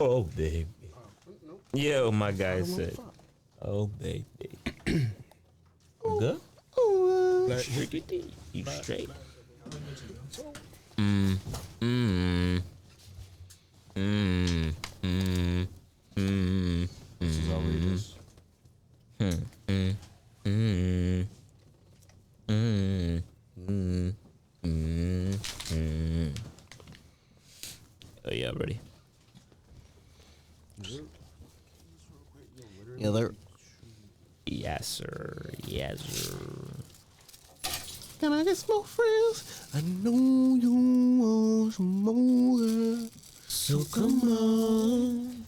Oh baby. Yo, my guy said, "Oh baby." Good. You straight. Mm. Mm. Mm. Mm. Mm. This is outrageous. Mm. Mm. Mm. Mm. Mm. Mm. Oh yeah, ready. Yeah, there. Yes, sir. Yes, sir. Can I get some more friends? I know you want some more. So come on.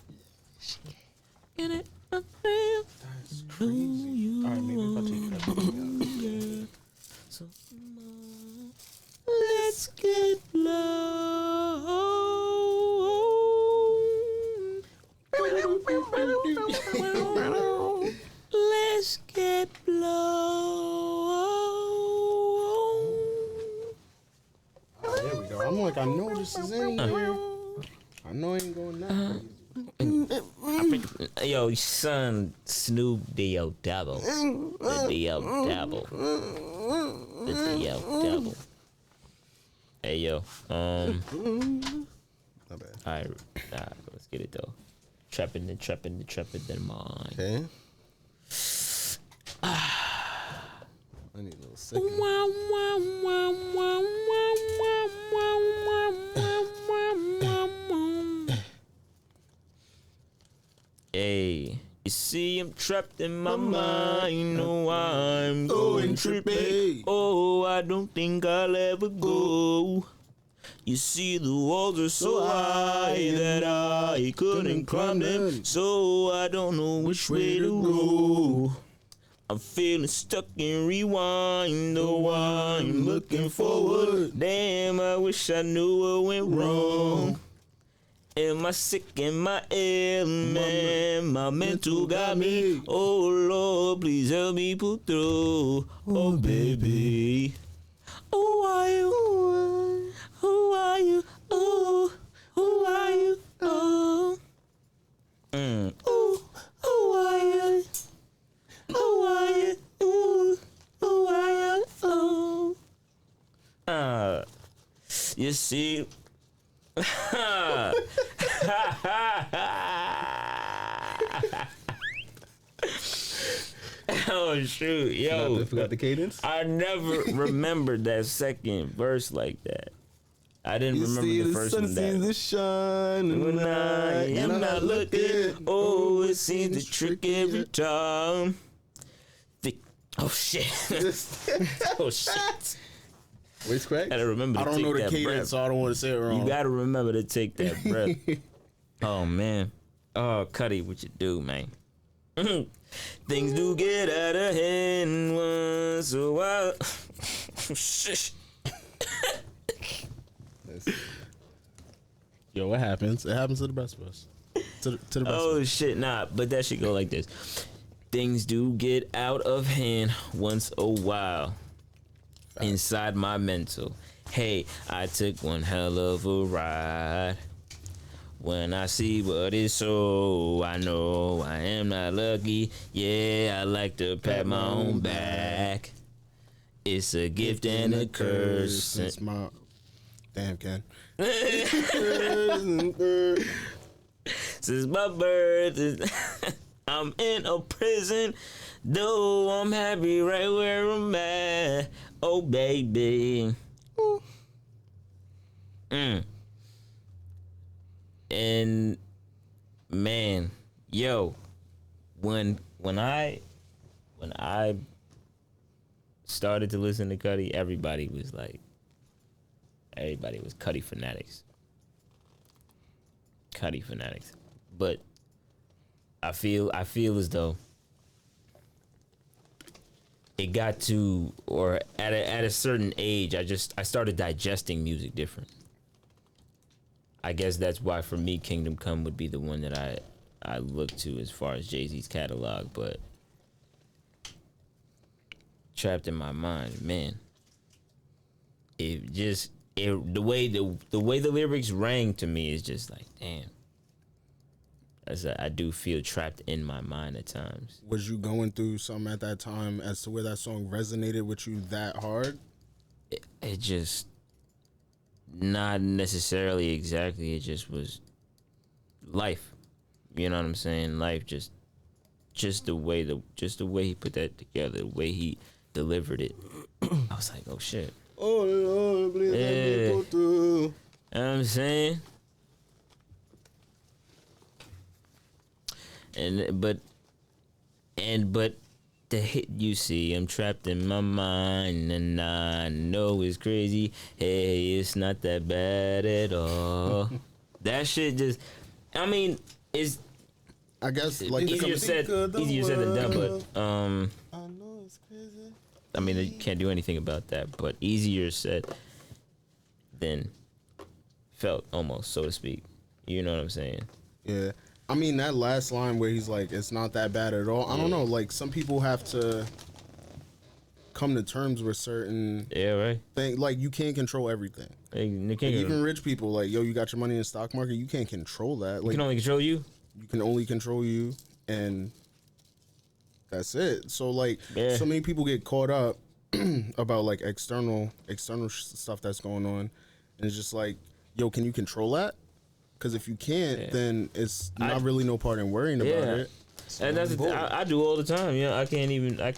Get it up there. That's crazy. Alright, maybe if I take that video out. So come on. Let's get low. Let's get low. There we go. I'm like, I know this is in here. I know I ain't going that crazy. Yo, son, Snoop D.O. double. The D.O. double. The D.O. double. Hey, yo. My bad. Alright, let's get it though. Trapping the mind. Okay. I need a little second. Hey, you see, I'm trapped in my mind. No, I'm going trippy. Oh, I don't think I'll ever go. You see, the walls are so high that I couldn't climb them. So I don't know which way to go. I'm feeling stuck in rewind. Oh, I'm looking forward. Damn, I wish I knew what went wrong. Am I sick? Am I ill? Man, my mental got me. Oh Lord, please help me pull through. Oh baby, who are you? Who are you? Oh, who are you? Oh, oh, who are you? Who are you? Ooh, who are you? Oh, you see. Oh shoot, yo! I forgot the cadence. I never remembered that second verse like that. I didn't remember the first one. Seems to shine When I am not looking, oh, it seems to trick every time. Oh shit! Oh shit! Wait, correct? Gotta remember. I don't know the cadence, breath. so I don't want to say it wrong. You gotta remember to take that breath. Oh man. Oh, Cuddy, what you do, man? Things do get out of hand once a while. Shh. Yo, what happens? It happens to the best of us. To the best of Oh us. shit, nah, but that should go like this. Things do get out of hand once a while. Inside my mental. Hey, I took one hell of a ride. When I see what is so, I know I am not lucky. Yeah, I like to pat my own back. It's a gift and a curse. Since my damn Ken. Since my birth, I'm in a prison. Though I'm happy right where I'm at. Oh baby. And man, yo, when I started to listen to Cuddy, everybody was Cuddy fanatics. Cuddy fanatics. But I feel as though it got to, or at a certain age, I started digesting music different. I guess that's why for me Kingdom Come would be the one that I look to as far as Jay-Z's catalog, but Trapped in My Mind, man. The way the lyrics rang to me is just like, damn. as I do feel trapped in my mind at times. Was you going through something at that time as to where that song resonated with you that hard? It just not necessarily exactly. It just was life. You know what I'm saying? Life just the way he put that together, the way he delivered it. I was like, oh shit. Oh Lord, please let me go through. You know what I'm saying? But the hit you see, I'm trapped in my mind, and I know it's crazy. Hey, it's not that bad at all. That shit just, I mean, it's, I guess like easier said than done, but I know it's crazy. I mean, you can't do anything about that, but easier said than felt, almost, so to speak. You know what I'm saying? Yeah. I mean, that last line where he's like, it's not that bad at all. I don't know. Like, some people have to come to terms with certain things. Like, you can't control everything. Like, even rich people, like, yo, you got your money in the stock market. You can't control that. Like, you can only control you. You can only control you. And that's it. So, like, so many people get caught up about, like, external stuff that's going on. And it's just like, yo, can you control that? Because if you can't, then it's not really no part in worrying about it. And that's I do all the time. You know, I can't even I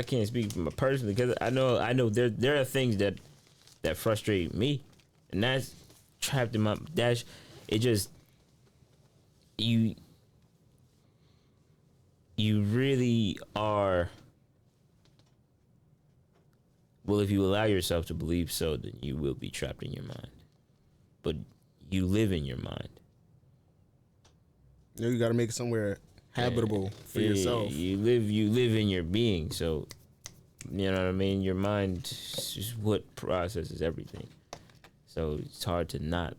can't speak from personally because I know there are things that frustrate me, and that's trapped in my dash. It just you really are. Well, if you allow yourself to believe so, then you will be trapped in your mind. But you live in your mind. You got to make it somewhere habitable for yourself. You live in your being. So, you know what I mean? Your mind is what processes everything. So it's hard to not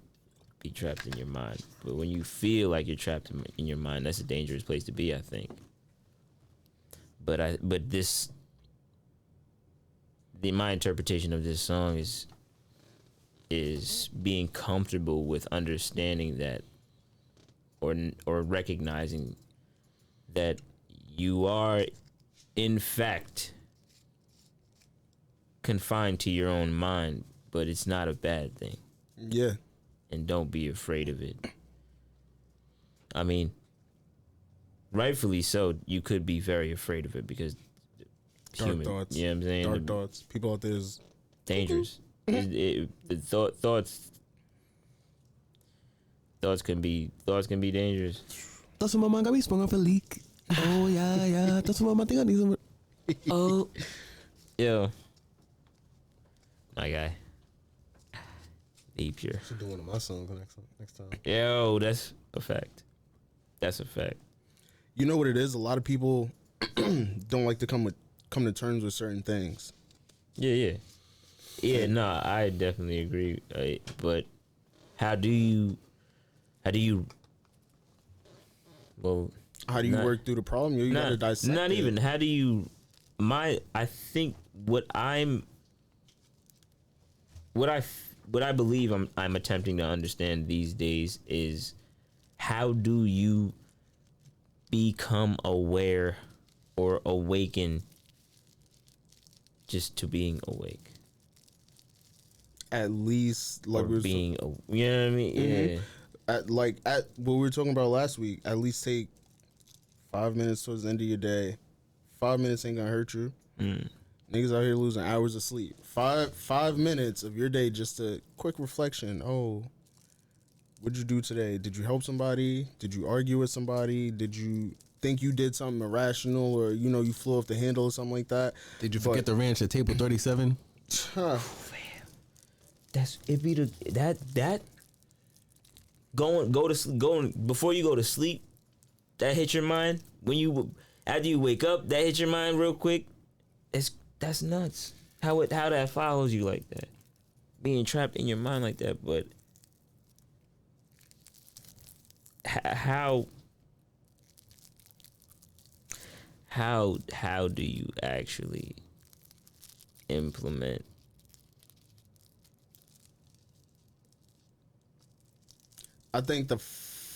be trapped in your mind. But when you feel like you're trapped in your mind, that's a dangerous place to be, I think. But my interpretation of this song is being comfortable with understanding that, or recognizing that you are in fact confined to your own mind, but it's not a bad thing. Yeah. And don't be afraid of it. I mean, rightfully so, you could be very afraid of it because dark thoughts. You know what I'm saying? Dark thoughts. People out there is dangerous. The thoughts can be dangerous. Thoughts in my mind got me sprung off a leak. Oh yeah. Thoughts in my mind think I need some. Oh, yo, my guy. Deep here. Should do one of my songs next time. Yo, that's a fact. You know what it is? A lot of people don't like to come to terms with certain things. Yeah. No, I definitely agree. But how do you? Well, how do you work through the problem? You gotta dissect. Not even. How do you? I think what I believe I'm attempting to understand these days is how do you become aware or awaken just to being awake? At least, like, or being, you know what I mean? Mm-hmm. Yeah. At what we were talking about last week, at least take 5 minutes towards the end of your day. 5 minutes ain't gonna hurt you. Niggas out here losing hours of sleep. Five minutes of your day, just a quick reflection. Oh, what'd you do today? Did you help somebody? Did you argue with somebody? Did you think you did something irrational, or you flew off the handle or something like that? Did you forget the ranch at table 37? That's it. Be that going before you go to sleep. That hit your mind after you wake up. That hit your mind real quick. That's nuts. How that follows you like that, being trapped in your mind like that. But how do you actually implement? I think the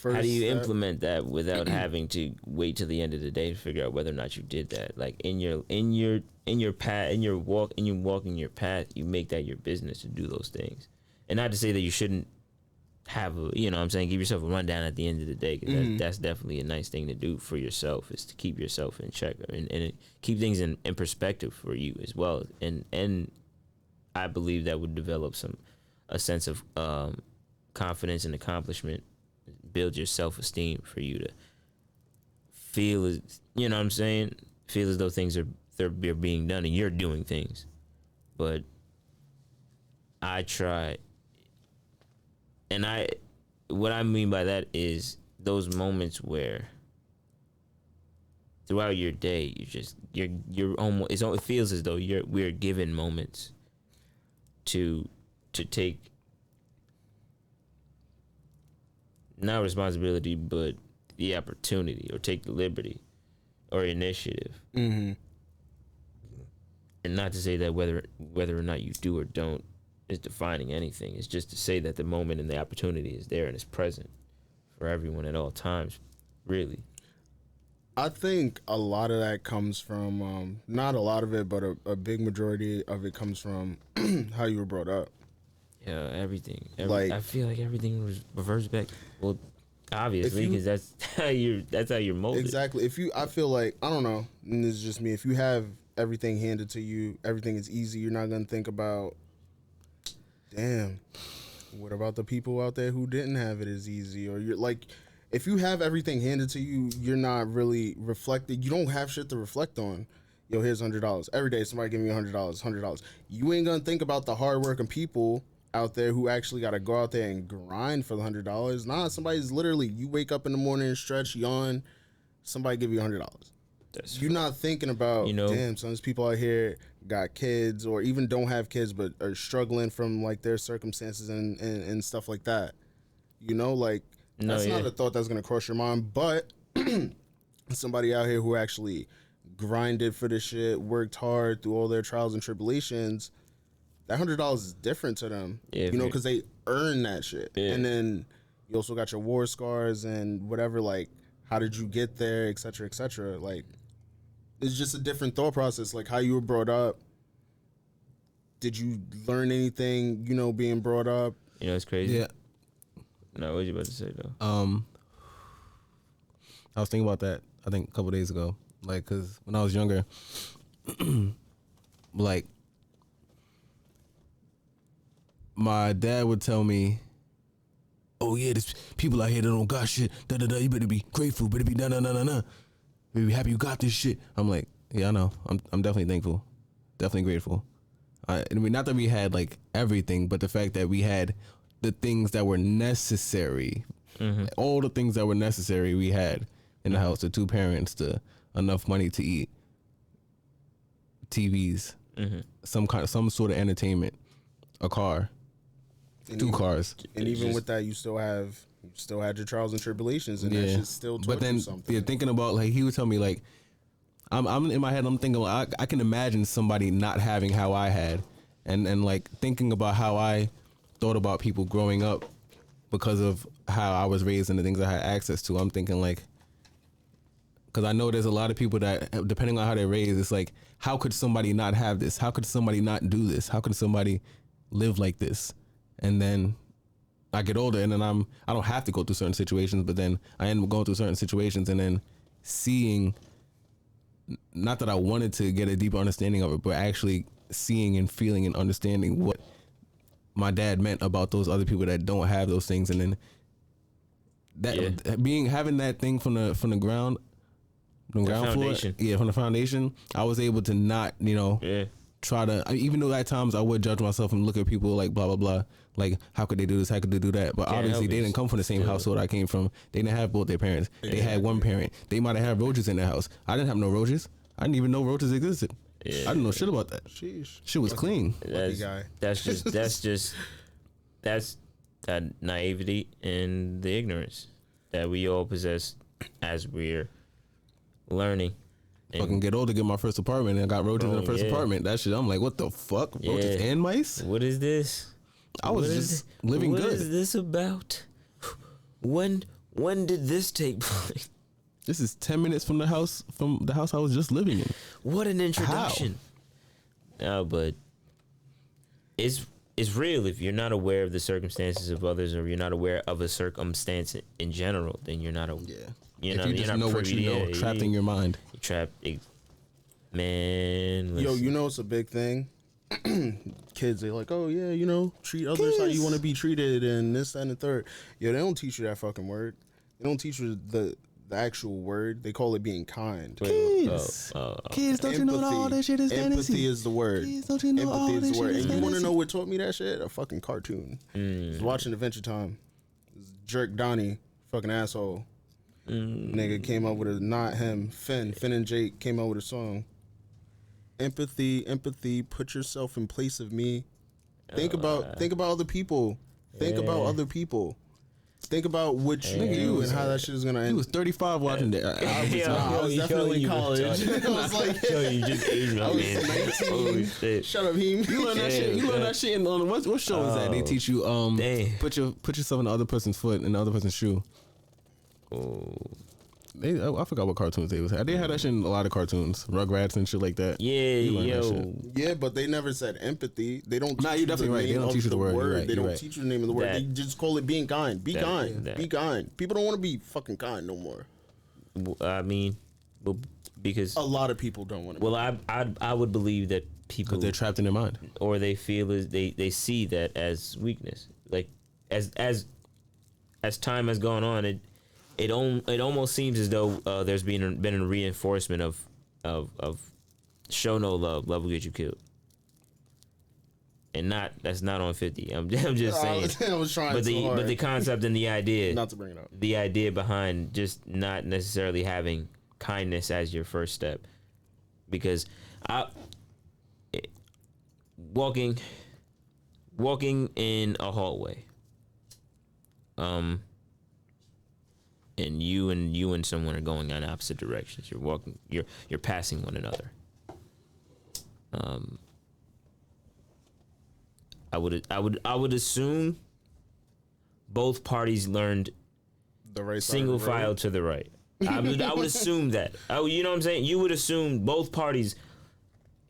first How do you step. implement that without having to wait till the end of the day to figure out whether or not you did that? Like in your path, in your walking your path, you make that your business to do those things. And not to say that you shouldn't have a, you know what I'm saying, give yourself a rundown at the end of the day, because that's definitely a nice thing to do for yourself, is to keep yourself in check and keep things in perspective for you as well. And I believe that would develop a sense of confidence and accomplishment, build your self-esteem for you to feel as, you know what I'm saying, feel as though things they're being done and you're doing things. But I try, and what I mean by that is those moments where throughout your day you're almost, it feels as though we're given moments to take not responsibility but the opportunity, or take the liberty or initiative. And not to say that whether or not you do or don't is defining anything. It's just to say that the moment and the opportunity is there and it's present for everyone at all times, really. I think a lot of that comes from, not a lot of it, but a big majority of it comes from how you were brought up. Yeah, everything. Like, I feel like everything was reversed back. Well, obviously, because that's how you're molded. Exactly. I feel like, I don't know, and this is just me, if you have everything handed to you, everything is easy, you're not going to think about, damn, what about the people out there who didn't have it as easy? Or you're like, if you have everything handed to you, you're not really reflecting. You don't have shit to reflect on. Yo, here's $100. Every day somebody give me $100. You ain't going to think about the hardworking people out there who actually got to go out there and grind for the $100. Nah, somebody's literally, you wake up in the morning and stretch, yawn, somebody give you $100. You're not thinking about, damn, some of these people out here got kids, or even don't have kids but are struggling from like their circumstances and stuff like that. Like, that's not a thought that's gonna cross your mind. But somebody out here who actually grinded for this shit, worked hard through all their trials and tribulations, that $100 is different to them. Because they earn that shit. And then you also got your war scars and whatever, like, how did you get there, et cetera, et cetera. Like, it's just a different thought process, like how you were brought up. Did you learn anything, being brought up? It's crazy. Yeah. No, what was you about to say, though? I was thinking about that, I think, a couple days ago. Like, because when I was younger, like, my dad would tell me, oh, yeah, there's people out here that don't got shit. Da-da-da, you better be grateful. Better be na-na-na-na-na. Better be happy you got this shit. I'm like, yeah, I know. I'm definitely thankful. Definitely grateful. I mean, not that we had, like, everything, but the fact that we had the things that were necessary. All the things that were necessary we had in the house. The 2 parents, enough money to eat, TVs, some sort of entertainment, a car, and 2 cars. And even with that, you still had your trials and tribulations, and that shit still taught you something. Yeah, thinking about, like, he would tell me, like, I'm in my head, I'm thinking, like, I can imagine somebody not having how I had, and like thinking about how I thought about people growing up because of how I was raised and the things I had access to. I'm thinking, like, because I know there's a lot of people that, depending on how they're raised, it's like, how could somebody not have this? How could somebody not do this? How could somebody live like this? And then I get older, and then I don't have to go through certain situations, but then I end up going through certain situations and then seeing, not that I wanted to get a deeper understanding of it, but actually seeing and feeling and understanding what my dad meant about those other people that don't have those things. And then that having that thing from the ground, from the foundation, I was able to not, try to, even though at times I would judge myself and look at people like blah, blah, blah, like, how could they do this? How could they do that? But obviously they didn't come from the same household I came from. They didn't have both their parents. They had one parent. They might have had roaches in their house. I didn't have no roaches. I didn't even know roaches existed. Yeah. I didn't know shit about that. Sheesh. Shit was clean. That's that naivety and the ignorance that we all possess as we're learning. Fucking get older, get my first apartment, and I got roaches in the first apartment. That shit, I'm like, what the fuck? Roaches and mice? What is this? I was living good. What is this about? When When did this take place? This is 10 minutes from the house I was just living in. What an introduction. No, but it's real. If you're not aware of the circumstances of others, or you're not aware of a circumstance in general, then you're not You just know what you know, trapped in your mind. You're trapped. Man, listen. Yo, you know it's a big thing. Kids, they like, oh yeah, you know, treat others how you want to be treated, and this, that, and the third. Yo, they don't teach you that fucking word. They don't teach you the actual word. They call it being kind. Kids, kids, don't you know that all that shit is fantasy? Empathy is the word. Kids, don't you know all Empathy that is the shit word. is And you want to fantasy? know what taught me that shit? A fucking cartoon. I was watching Adventure Time. This jerk Donnie, fucking asshole. Nigga came up with a, not him, Finn and Jake came up with a song. Empathy, put yourself in place of me. Think about other people. Think about other people. Think about what you do and how that shit is gonna end. He was 35 watching that. I was definitely in college. I was like, yo, you just aged my I was man. 19. Holy shit. Shut up, Heem. You learn that shit. You learn that shit in what show is that? They teach you Dang. put yourself in the other person's foot in the other person's shoe. Oh. I forgot what cartoons they was. They had that shit in a lot of cartoons, Rugrats and shit like that. Yeah, You learn that yo. shit. Yeah, but they never said empathy. They don't. Nah, teach you're definitely the right. They name don't of teach you the word. You're right, They you're don't right. teach you the name of the word. That- They just call it being kind. Be kind. that. Be kind. People don't want to be fucking kind no more. I mean, well, because A lot of people don't want to. well, I would believe that people Because they're trapped in their mind. or they feel is they see that as weakness. Like as time has gone on, it almost seems as though there's been a reinforcement of show no love will get you killed, and that's not on 50. I'm just saying. I was trying. But so hard the concept and the idea, not to bring it up. the idea behind just not necessarily having kindness as your first step, because walking in a hallway, and you and someone are going in opposite directions. You're walking. You're passing one another. I would assume both parties learned The right side single of the road. file to the right. I would assume that. Oh, you know what I'm saying? You would assume both parties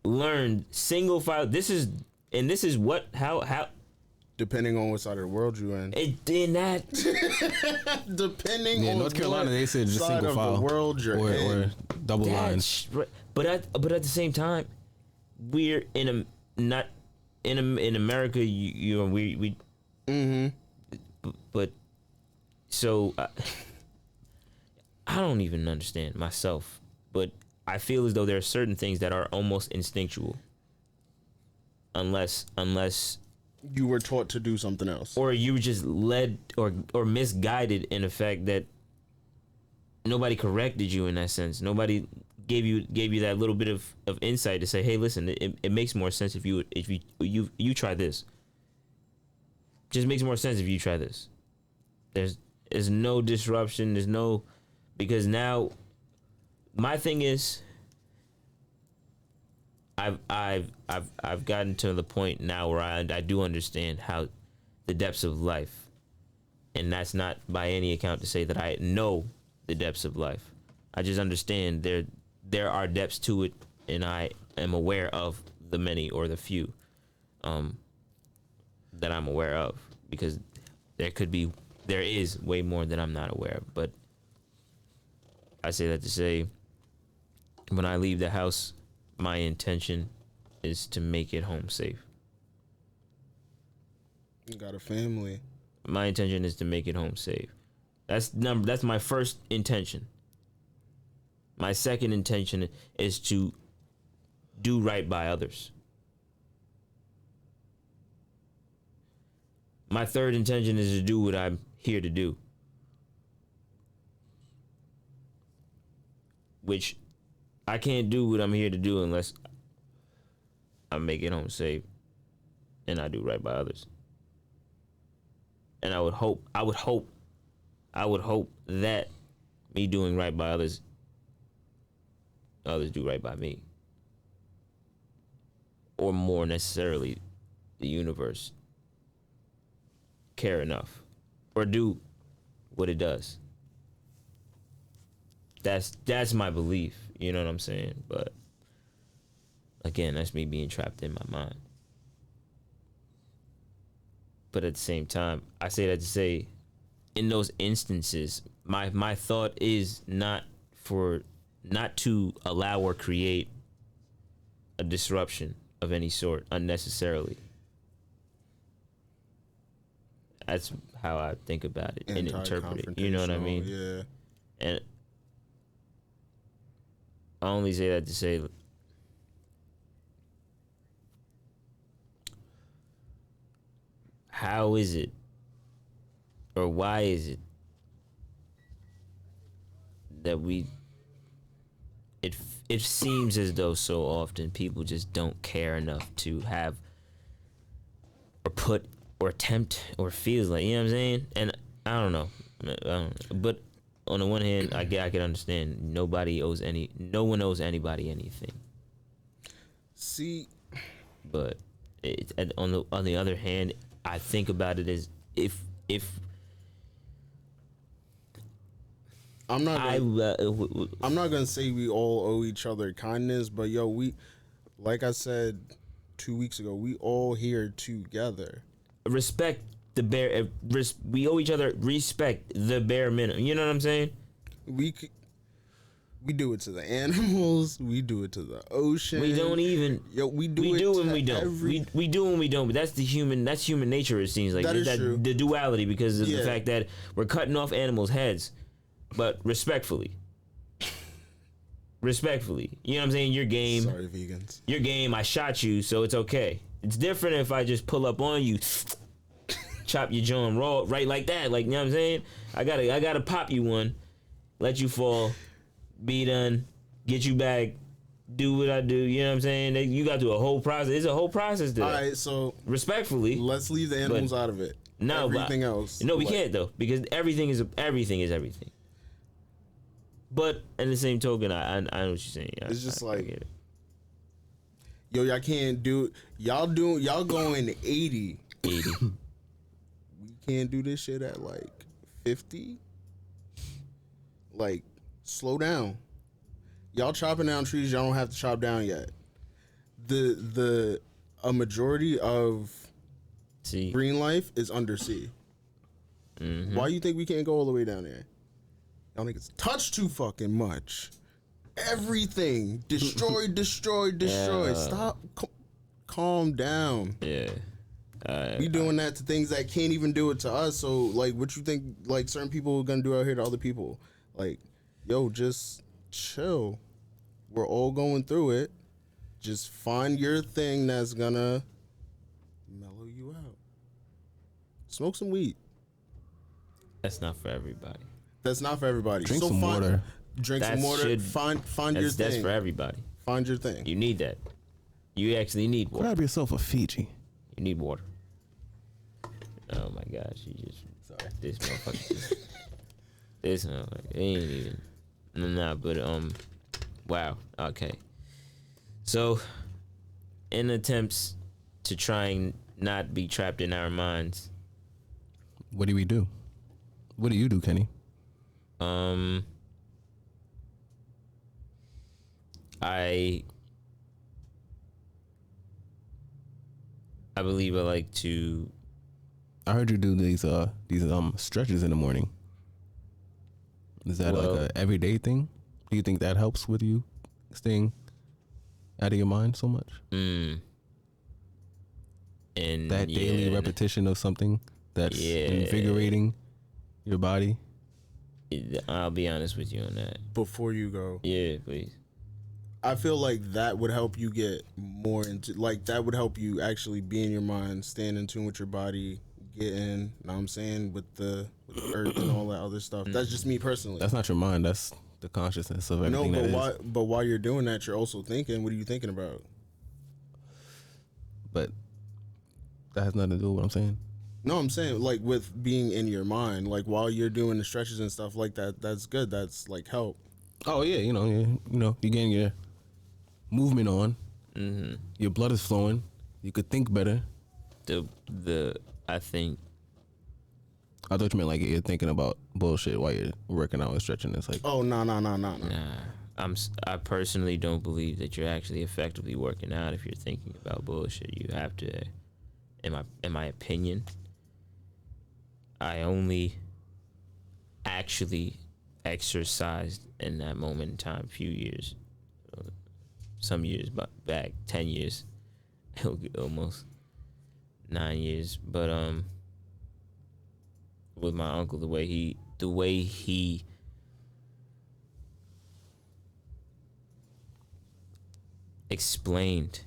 learned single file. This is what how Depending on what side of the world you're in. it did not. Depending Yeah, on North Carolina, what they said just side single of file the world you're in. or double lines. But at the same time, we're in America. You know we. But so I don't even understand myself, but I feel as though there are certain things that are almost instinctual, unless You were taught to do something else. or you were just led or misguided in the fact that nobody corrected you in that sense. Nobody gave you that little bit of insight to say, hey, listen, it makes more sense if you try this. Just makes more sense if you try this. There's no disruption. There's no, because now my thing is I've gotten to the point now where I do understand how the depths of life, and that's not by any account to say that I know the depths of life. I just understand there are depths to it, and I am aware of the many or the few that I'm aware of, because there is way more that I'm not aware of. But I say that to say, when I leave the house, my intention is to make it home safe. You got a family. My intention is to make it home safe. That's my first intention. My second intention is to do right by others. My third intention is to do what I'm here to do, which I can't do what I'm here to do unless I make it home safe and I do right by others. And I would hope that me doing right by others do right by me. Or more necessarily, the universe care enough or do what it does That's my belief. You know what I'm saying? But again, that's me being trapped in my mind. But at the same time, I say that to say, in those instances, my thought is not to allow or create a disruption of any sort unnecessarily. That's how I think about it and interpret it. You know what I mean? Yeah. And I only say that to say, how is it, or why is it that it seems as though so often people just don't care enough to have or put or attempt or feels like, you know what I'm saying? And I don't know. But on the one hand, I can understand no one owes anybody anything. See, but on the other hand, I think about it as if I'm not gonna say we all owe each other kindness, but yo, like I said 2 weeks ago, we all here together. Respect the bare. We owe each other respect, the bare minimum. You know what I'm saying? We do it to the animals. We do it to the ocean. We don't even. Yo, we do when we don't. We do when we don't. But that's human nature. It seems like that is true. The duality, because of the fact that we're cutting off animals' heads, but respectfully. You know what I'm saying? Your game. Sorry, vegans. Your game. I shot you, so it's okay. It's different if I just pull up on you, chop your jaw raw, right like that. Like, you know what I'm saying? I gotta pop you one, let you fall, be done, get you back, do what I do. You know what I'm saying? You got to do a whole process. It's a whole process there. All right, so respectfully, let's leave the animals out of it. No, everything else. No, we can't though, because everything is everything. But in the same token, I know what you're saying. It's just like, yo, y'all can't do it. Y'all going 80. 80. We can't do this shit at like 50. Like, slow down. Y'all chopping down trees y'all don't have to chop down yet. A majority of green life is undersea. Mm-hmm. Why you think we can't go all the way down there? Y'all niggas touch too fucking much. Everything destroy. Stop. Calm down. Yeah. We doing that to things that can't even do it to us. So like, what you think? Like, certain people are gonna do out here to other people? Like, yo, just chill. We're all going through it. Just find your thing that's gonna mellow you out. Smoke some weed. That's not for everybody. Drink some water. Drink some water. Find your thing. That's for everybody. Find your thing. You need that. You actually need water. Grab yourself a Fiji. You need water. Oh my gosh, sorry. This motherfucker this motherfucker, it ain't even. Nah, but wow. Okay. So, in attempts to try and not be trapped in our minds, what do we do? What do you do, Kenny? I believe I like to. I heard you do these stretches in the morning. Is that like a everyday thing? Do you think that helps with you staying out of your mind so much? And that daily repetition of something that's invigorating your body. I'll be honest with you on that. Before you go. Yeah, please. I feel like that would help you get more into, like, that would help you actually be in your mind, staying in tune with your body, getting, know what I'm saying, with the earth and all that other stuff. That's just me personally. That's not your mind. That's the consciousness of everything. No, but while you're doing that, you're also thinking. What are you thinking about? But that has nothing to do with what I'm saying. No, I'm saying, like, with being in your mind, like, while you're doing the stretches and stuff like that, that's good. That's like help. Oh yeah, you're getting your movement on. Mm-hmm. Your blood is flowing. You could think better. I think I thought you meant like you're thinking about bullshit while you're working out and stretching. It's like, Oh no. Nah, I personally don't believe that you're actually effectively working out if you're thinking about bullshit. You have to, in my opinion, I only actually exercised in that moment in time, few years, some years back, 10 years, almost 9 years. But with my uncle, the way he explained,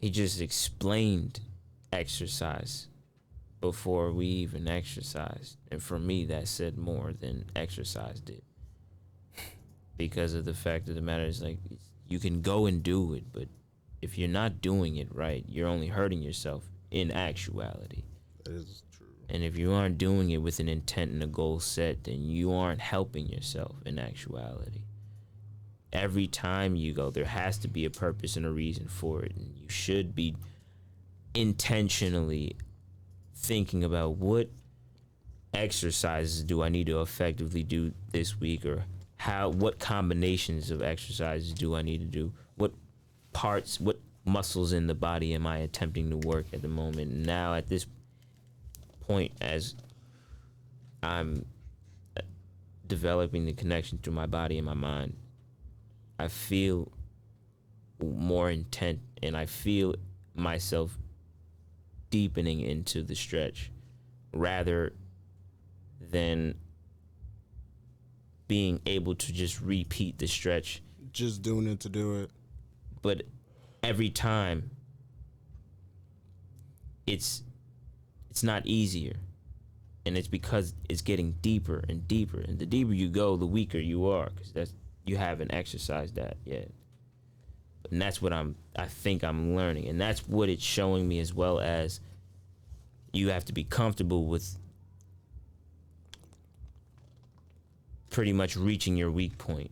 he just explained exercise before we even exercised, and for me that said more than exercise did, because of the fact of the matter is, like, you can go and do it, but if you're not doing it right, you're only hurting yourself in actuality. That is true. And if you aren't doing it with an intent and a goal set, then you aren't helping yourself in actuality. Every time you go, there has to be a purpose and a reason for it, and you should be intentionally thinking about what exercises do I need to effectively do this week, or what combinations of exercises do I need to do, what parts, what muscles in the body am I attempting to work at the moment. Now at this point, as I'm developing the connection to my body and my mind, I feel more intent, and I feel myself deepening into the stretch rather than being able to just repeat the stretch. Just doing it to do it. But every time it's not easier, and it's because it's getting deeper and deeper, and the deeper you go, the weaker you are, because you haven't exercised that yet. And that's what I think I'm learning, and that's what it's showing me, as well as you have to be comfortable with pretty much reaching your weak point.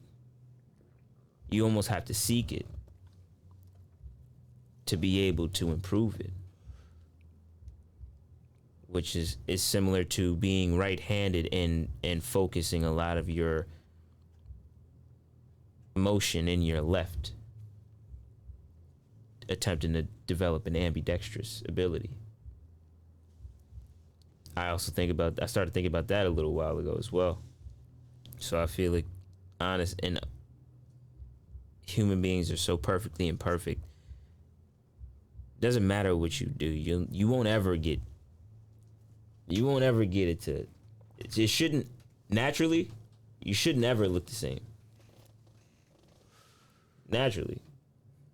You almost have to seek it to be able to improve it, which is similar to being right-handed and focusing a lot of your motion in your left, attempting to develop an ambidextrous ability. I started thinking about that a little while ago as well. So I feel like human beings are so perfectly imperfect. Doesn't matter what you do, you won't ever get it to. It shouldn't naturally. You should never look the same. Naturally,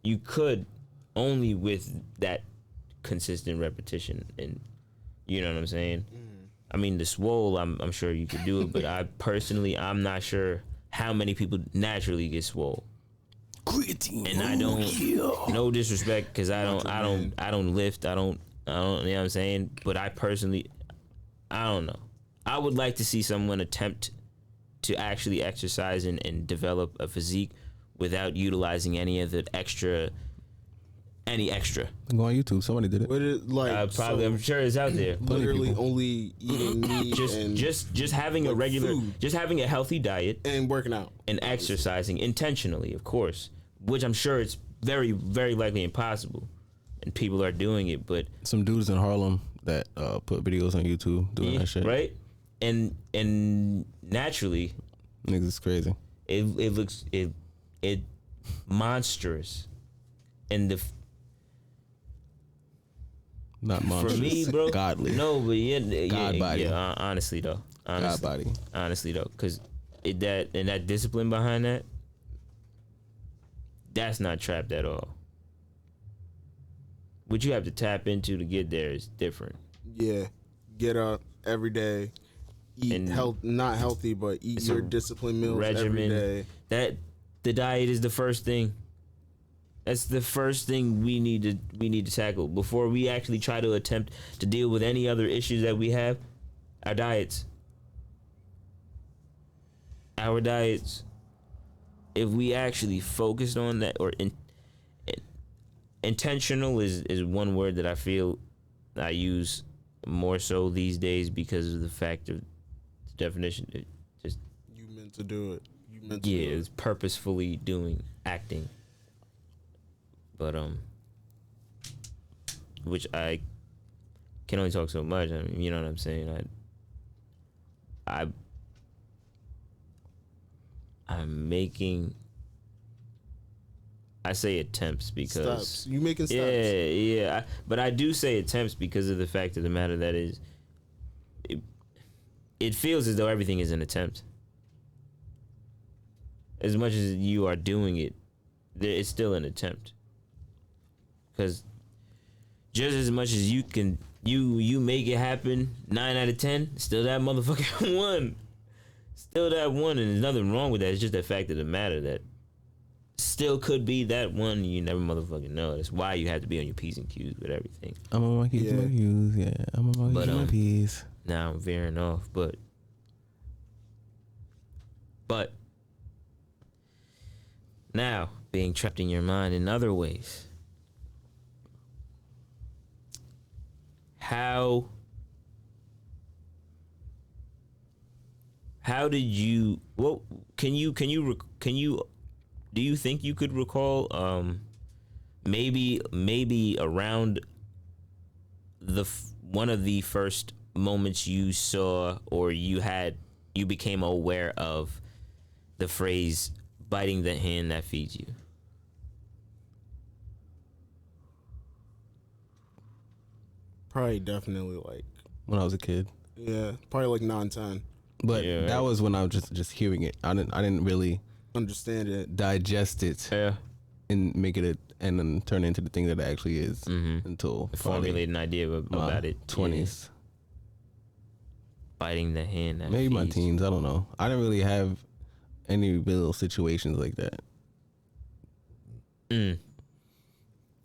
you could only with that consistent repetition, and you know what I'm saying. I mean, the swole, I'm sure you could do it, but I'm not sure how many people naturally get swole. creatine, and I don't, no disrespect, because I don't lift, I don't, you know what I'm saying. But I personally, I don't know. I would like to see someone attempt to actually exercise and develop a physique without utilizing any of the extra. Go on YouTube. Somebody did it. What is like? Probably, I'm sure it's out there. Literally only eating meat just having a regular, food. just having a healthy diet and working out and exercising intentionally, of course, which I'm sure it's very, very likely impossible, and people are doing it. But some dudes in Harlem that put videos on YouTube doing that shit, right? And naturally, niggas is crazy. It looks monstrous, and not monstrous. For me, bro, godly. No, but God body. Honestly though, God body. Honestly though, because that discipline behind that's not trapped at all. What you have to tap into to get there is different. Yeah, get up every day, eat not healthy, but eat your disciplined meals regimen, every day. The diet is the first thing. That's the first thing we need to tackle before we actually try to attempt to deal with any other issues that we have. Our diets. If we actually focused on that, or intentional is one word that I feel I use more so these days because of the fact of the definition. It just You meant to do it. You meant to yeah, do it's purposefully doing acting. But which I can only talk so much. I mean, you know what I'm saying. I'm making. I say attempts because Steps. You making steps. yeah. But I do say attempts because of the fact of the matter that is, it feels as though everything is an attempt. As much as you are doing it, it's still an attempt. Because just as much as you can, you make it happen 9 out of 10, still that motherfucking one. Still that one, and there's nothing wrong with that. It's just the fact of the matter that still could be that one you never motherfucking know. That's why you have to be on your P's and Q's with everything. I'm on my P's and my Q's, yeah. I'm on my Q's and my P's. Now I'm veering off, but now being trapped in your mind in other ways. How did you? Well, can you? Do you think you could recall? Maybe around one of the first moments you saw or you became aware of the phrase "biting the hand that feeds you." Probably definitely like When I was a kid. Yeah, probably like 9, 10. But Yeah, that right. was when I was just hearing it. I didn't really Understand it. digest it Yeah. and make it and then turn it into the thing that it actually is until Formulate an idea about it. 20s. Yeah. Biting the hand that Maybe my feeds. teens. I don't know. I didn't really have any real situations like that.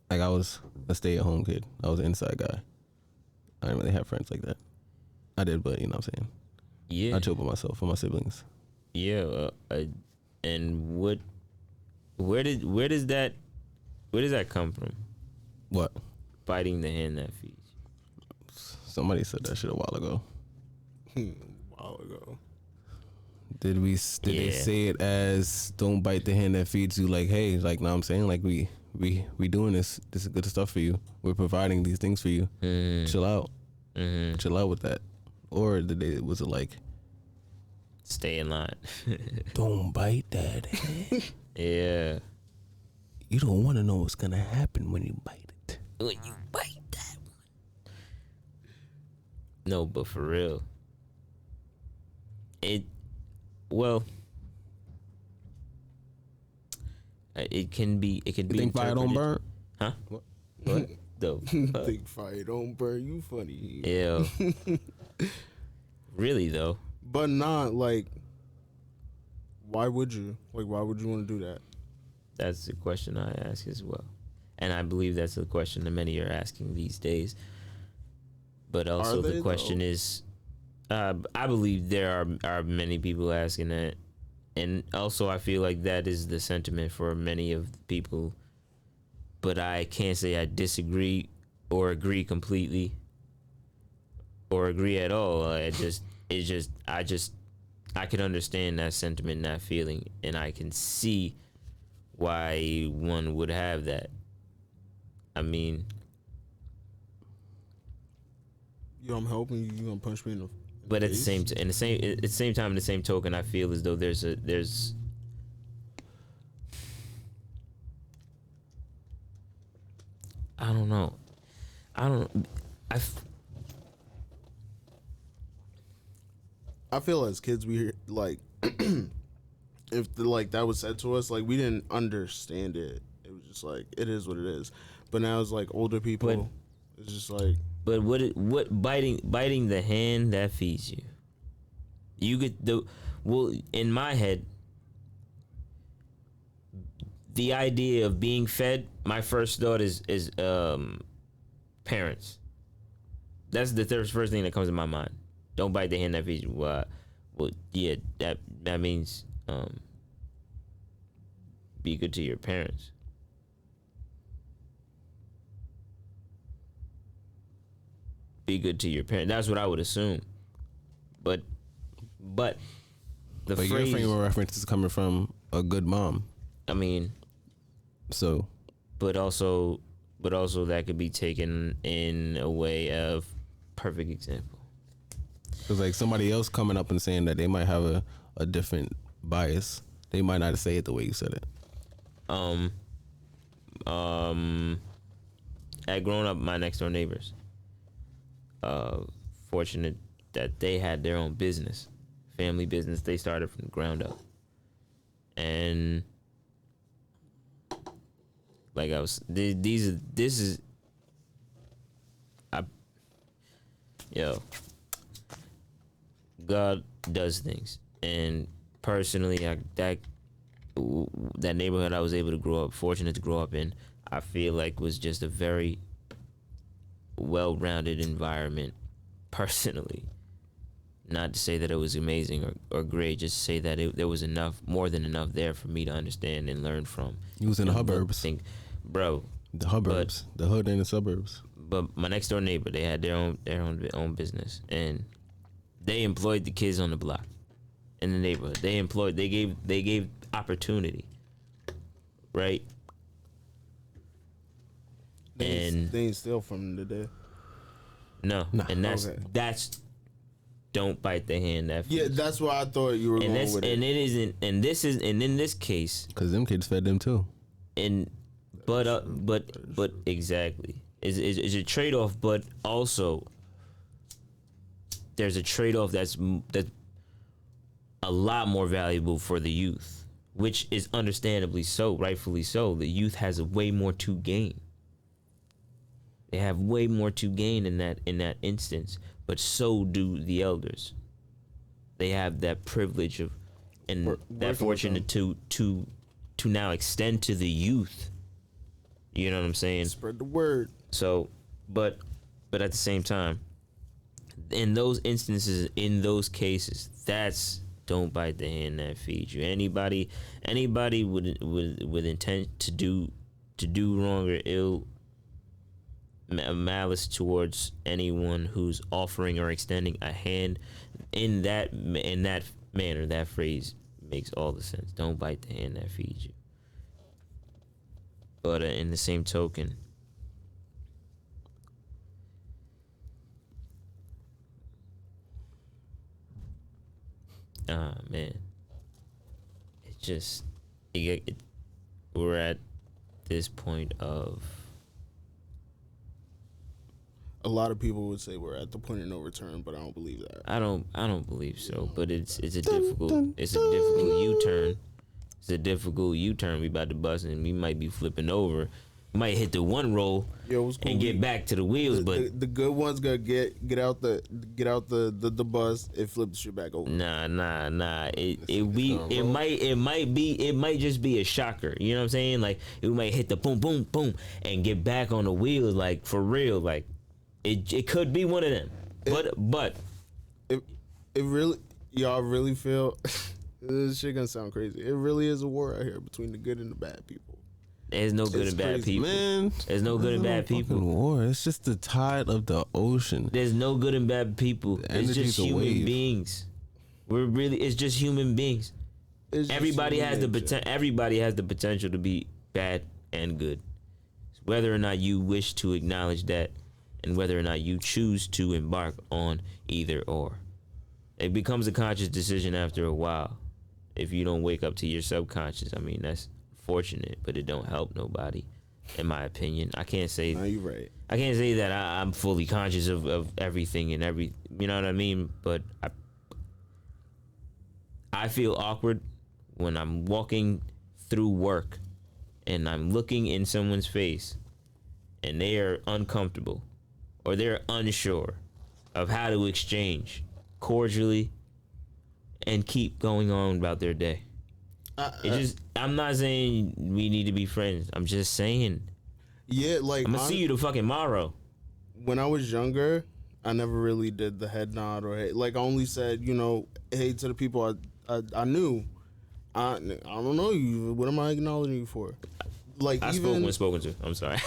Like I was a stay-at-home kid. I was an inside guy. I didn't really have friends like that. I did, but you know what I'm saying. Yeah. I chilled by myself with my siblings. Yeah. And where does that come from? What? Biting the hand that feeds. Somebody said that shit a while ago. A while ago. Did they say it as don't bite the hand that feeds you? Like, hey, like, know what I'm saying, like we doing this. This is good stuff for you. We're providing these things for you. Chill out. Chill out with that. Or was it like, Stay in line. don't bite that hand. Yeah. You don't want to know what's gonna happen when you bite it. When you bite that one. No, but for real. It can be You think fire don't burn? Huh? What? The Think fire don't burn. You funny. yeah. Really though. But not like. Why would you? Like, why would you want to do that? That's the question I ask as well. And I believe that's the question that many are asking these days. But also the question is, I believe there are many people asking that. And also I feel like that is the sentiment for many of the people. But I can't say I disagree or agree completely or agree at all. I can understand that sentiment, that feeling, and I can see why one would have that. I mean, I'm helping you. You gonna punch me in the. But at the same time, in the same token, I feel as though there's I don't know. I feel as kids we like if that was said to us, like we didn't understand it. It was just like it is what it is. But now it's like older people, it's just like. But what biting the hand that feeds you? You get in my head, the idea of being fed. My first thought is parents. That's the first thing that comes to my mind. Don't bite the hand that feeds you. Well, yeah, that means be good to your parents. be good to your parents. That's what I would assume. But the But phrase, your frame of reference is coming from a good mom. I mean, So but also that could be taken in a way of perfect example. it's like somebody else coming up and saying that they might have a different bias. They might not say it the way you said it. At growing up, my next door neighbors, fortunate that they had their own business, family business. They started from the ground up, and like I was, God does things, and personally, that neighborhood I was able to grow up, fortunate to grow up in, I feel like was just a very well-rounded environment. Personally, not to say that it was amazing or great, just to say that there was enough, more than enough there for me to understand and learn from. You was in the suburbs. Bro, The suburbs, the hood and the suburbs. But my next door neighbor, they had their own business, and they employed the kids on the block in the neighborhood. They gave opportunity, right? They ain't steal from them today. No, Nah. and Okay. that's don't bite the hand that feeds. Yeah, that's why I thought you were and going that's with and it. it isn't, and this is, and in this case, Because them kids fed them too. and but exactly, is a trade off, but also there's a trade off that's a lot more valuable for the youth, which is understandably so, rightfully so. The youth has a way more to gain. They have way more to gain in that instance, but so do the elders. They have that privilege of and that fortunate to now extend to the youth. You know what I'm saying? Spread the word. So, but at the same time, in those instances, in those cases, that's don't bite the hand that feeds you. Anybody with intent to do wrong or ill, malice towards anyone who's offering or extending a hand in that manner, that phrase makes all the sense. Don't bite the hand that feeds you. But in the same token, man, it just we're at this point of. A lot of people would say we're at the point of no return, but I don't believe that. I don't believe so. But it's a difficult U-turn. It's a difficult U-turn. We about to bust and we might be flipping over. We might hit the one roll and get back to the wheels. But the good ones gonna get out the bus and flip the shit back over. Nah. It might just be a shocker. You know what I'm saying? Like we might hit the boom boom boom and get back on the wheels. Like for real. Like it could be one of them. But it really, y'all really feel this shit gonna sound crazy. It really is a war out here between the good and the bad people. there's no good It's and bad crazy. people. Man, There's no good and bad fucking people. war. It's just the tide of the ocean. There's no good and bad people. It's energy's just a human wave. beings. It's just human beings. It's just Everybody human has the nature. Everybody has the potential to be bad and good. Whether or not you wish to acknowledge that, and whether or not you choose to embark on either or, it becomes a conscious decision after a while. If you don't wake up to your subconscious, I mean that's fortunate, but it don't help nobody, in my opinion. I can't say. No, you're right. I can't say that I'm fully conscious of everything and every. You know what I mean? But I feel awkward when I'm walking through work and I'm looking in someone's face and they are uncomfortable or they're unsure of how to exchange cordially and keep going on about their day. I'm not saying we need to be friends. I'm just saying Yeah, like I'm gonna see you tomorrow. when I was younger, I never really did the head nod or hey. Like I only said, hey to the people I knew. I don't know you. What am I acknowledging you for? Like I spoke when spoken to. I'm sorry.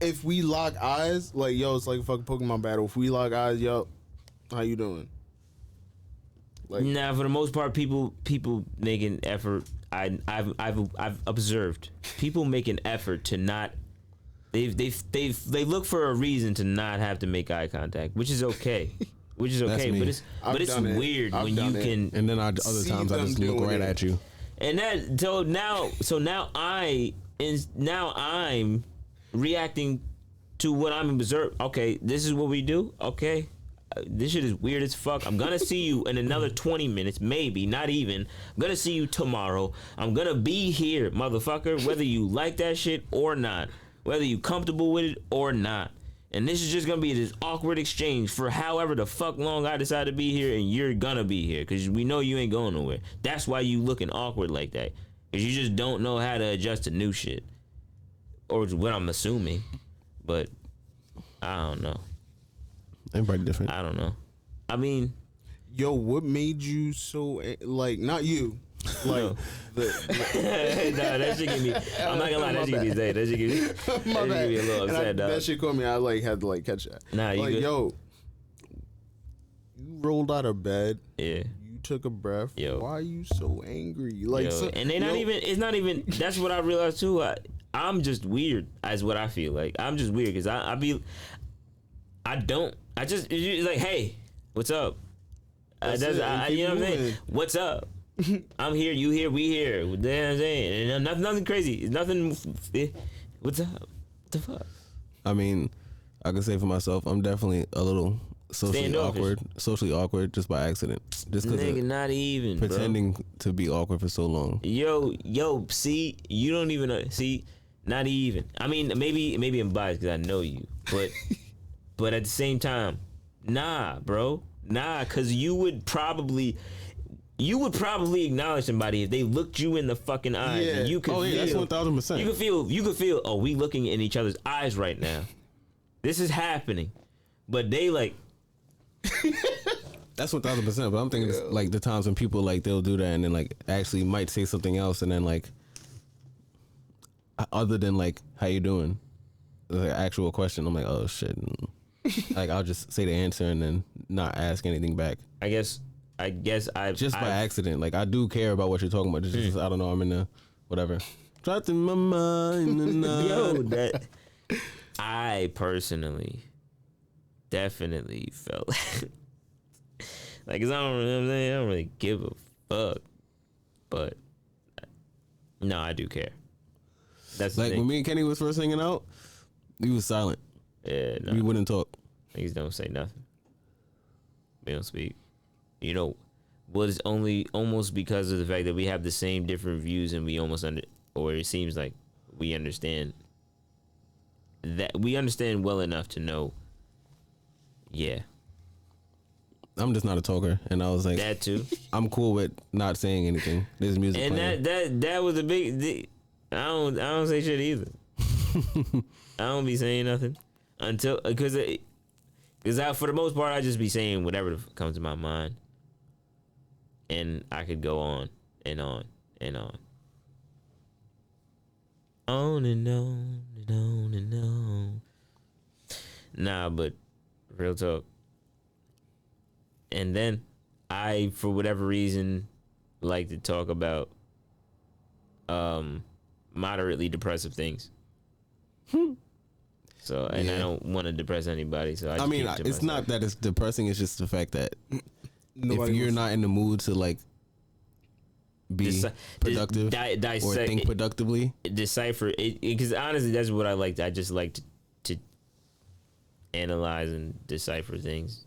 if we lock eyes, like yo, it's like a fucking Pokemon battle. If we lock eyes, yo, how you doing? Like, nah, for the most part, people make an effort. I've observed people make an effort to not. They look for a reason to not have to make eye contact, which is okay. Which is okay, but it's weird when you can. And then other times I just look right at you. And that now I'm reacting to what I'm observing. Okay, this is what we do. Okay, this shit is weird as fuck. I'm gonna see you in another 20 minutes, maybe not even. I'm gonna see you tomorrow. I'm gonna be here, motherfucker. Whether you like that shit or not, whether you comfortable with it or not. And this is just gonna be this awkward exchange for however the fuck long I decide to be here, and you're gonna be here because we know you ain't going nowhere. That's why you looking awkward like that, because you just don't know how to adjust to new shit, or what I'm assuming. But I don't know. Everybody different. I don't know. I mean, yo, what made you so like not you? Like no. That shit give me. I'm not gonna lie. That shit give me. That shit give me. My bad. Give me a little upset, dog. That shit caught me. I like had to like catch that. Nah, you like good? Yo, you rolled out of bed. Yeah. You took a breath. Yo. Why are you so angry? Like, yo. So, And they not even. It's not even. That's what I realized too. I'm just weird. As what I feel like. I'm just weird because I just it's like, hey, what's up? You know what I'm saying? What's up? I'm here, you here, we here. You know what I'm saying? And nothing crazy. It's nothing. What's up? What the fuck? I mean, I can say for myself, I'm definitely a little socially awkward just by accident. Just because nigga, not even pretending to be awkward for so long. Yo, see, you don't even know. See, not even. I mean, maybe I'm biased because I know you, but at the same time, nah, bro, nah, because you would probably acknowledge somebody if they looked you in the fucking eyes. Yeah. And you could feel, that's 1,000%. You could feel. Oh, we looking in each other's eyes right now. This is happening, but they like. That's 1,000%. But I'm thinking it's like the times when people like they'll do that and then like actually might say something else and then like other than like how you doing, the actual question. I'm like, oh shit. Like I'll just say the answer and then not ask anything back. I guess I've by accident. Like I do care about what you're talking about. Just I don't know. I'm in the whatever. Trapped in my mind. Yo, that I personally definitely felt like, cause I don't really give a fuck, but no, I do care. That's the like thing. when me and Kenny was first hanging out, he was silent. Yeah, no, we wouldn't talk. Niggas don't say nothing. We don't speak. You know, was only almost because of the fact that we have the same different views and we almost or it seems like we understand well enough to know. Yeah, I'm just not a talker, and I was like, that too. I'm cool with not saying anything. There's music and playing. that was a big. I don't say shit either. I don't be saying nothing until because for the most part I just be saying whatever comes to my mind, and I could go on and on and on. On and on and on and on. Nah, but real talk. And then I, for whatever reason, like to talk about moderately depressive things. So, and I don't want to depress anybody. So I mean, it's myself. not that it's depressing. It's just the fact that if you're not in the mood to like be productive or think productively, decipher it, because honestly, that's what I like. I just like to analyze and decipher things,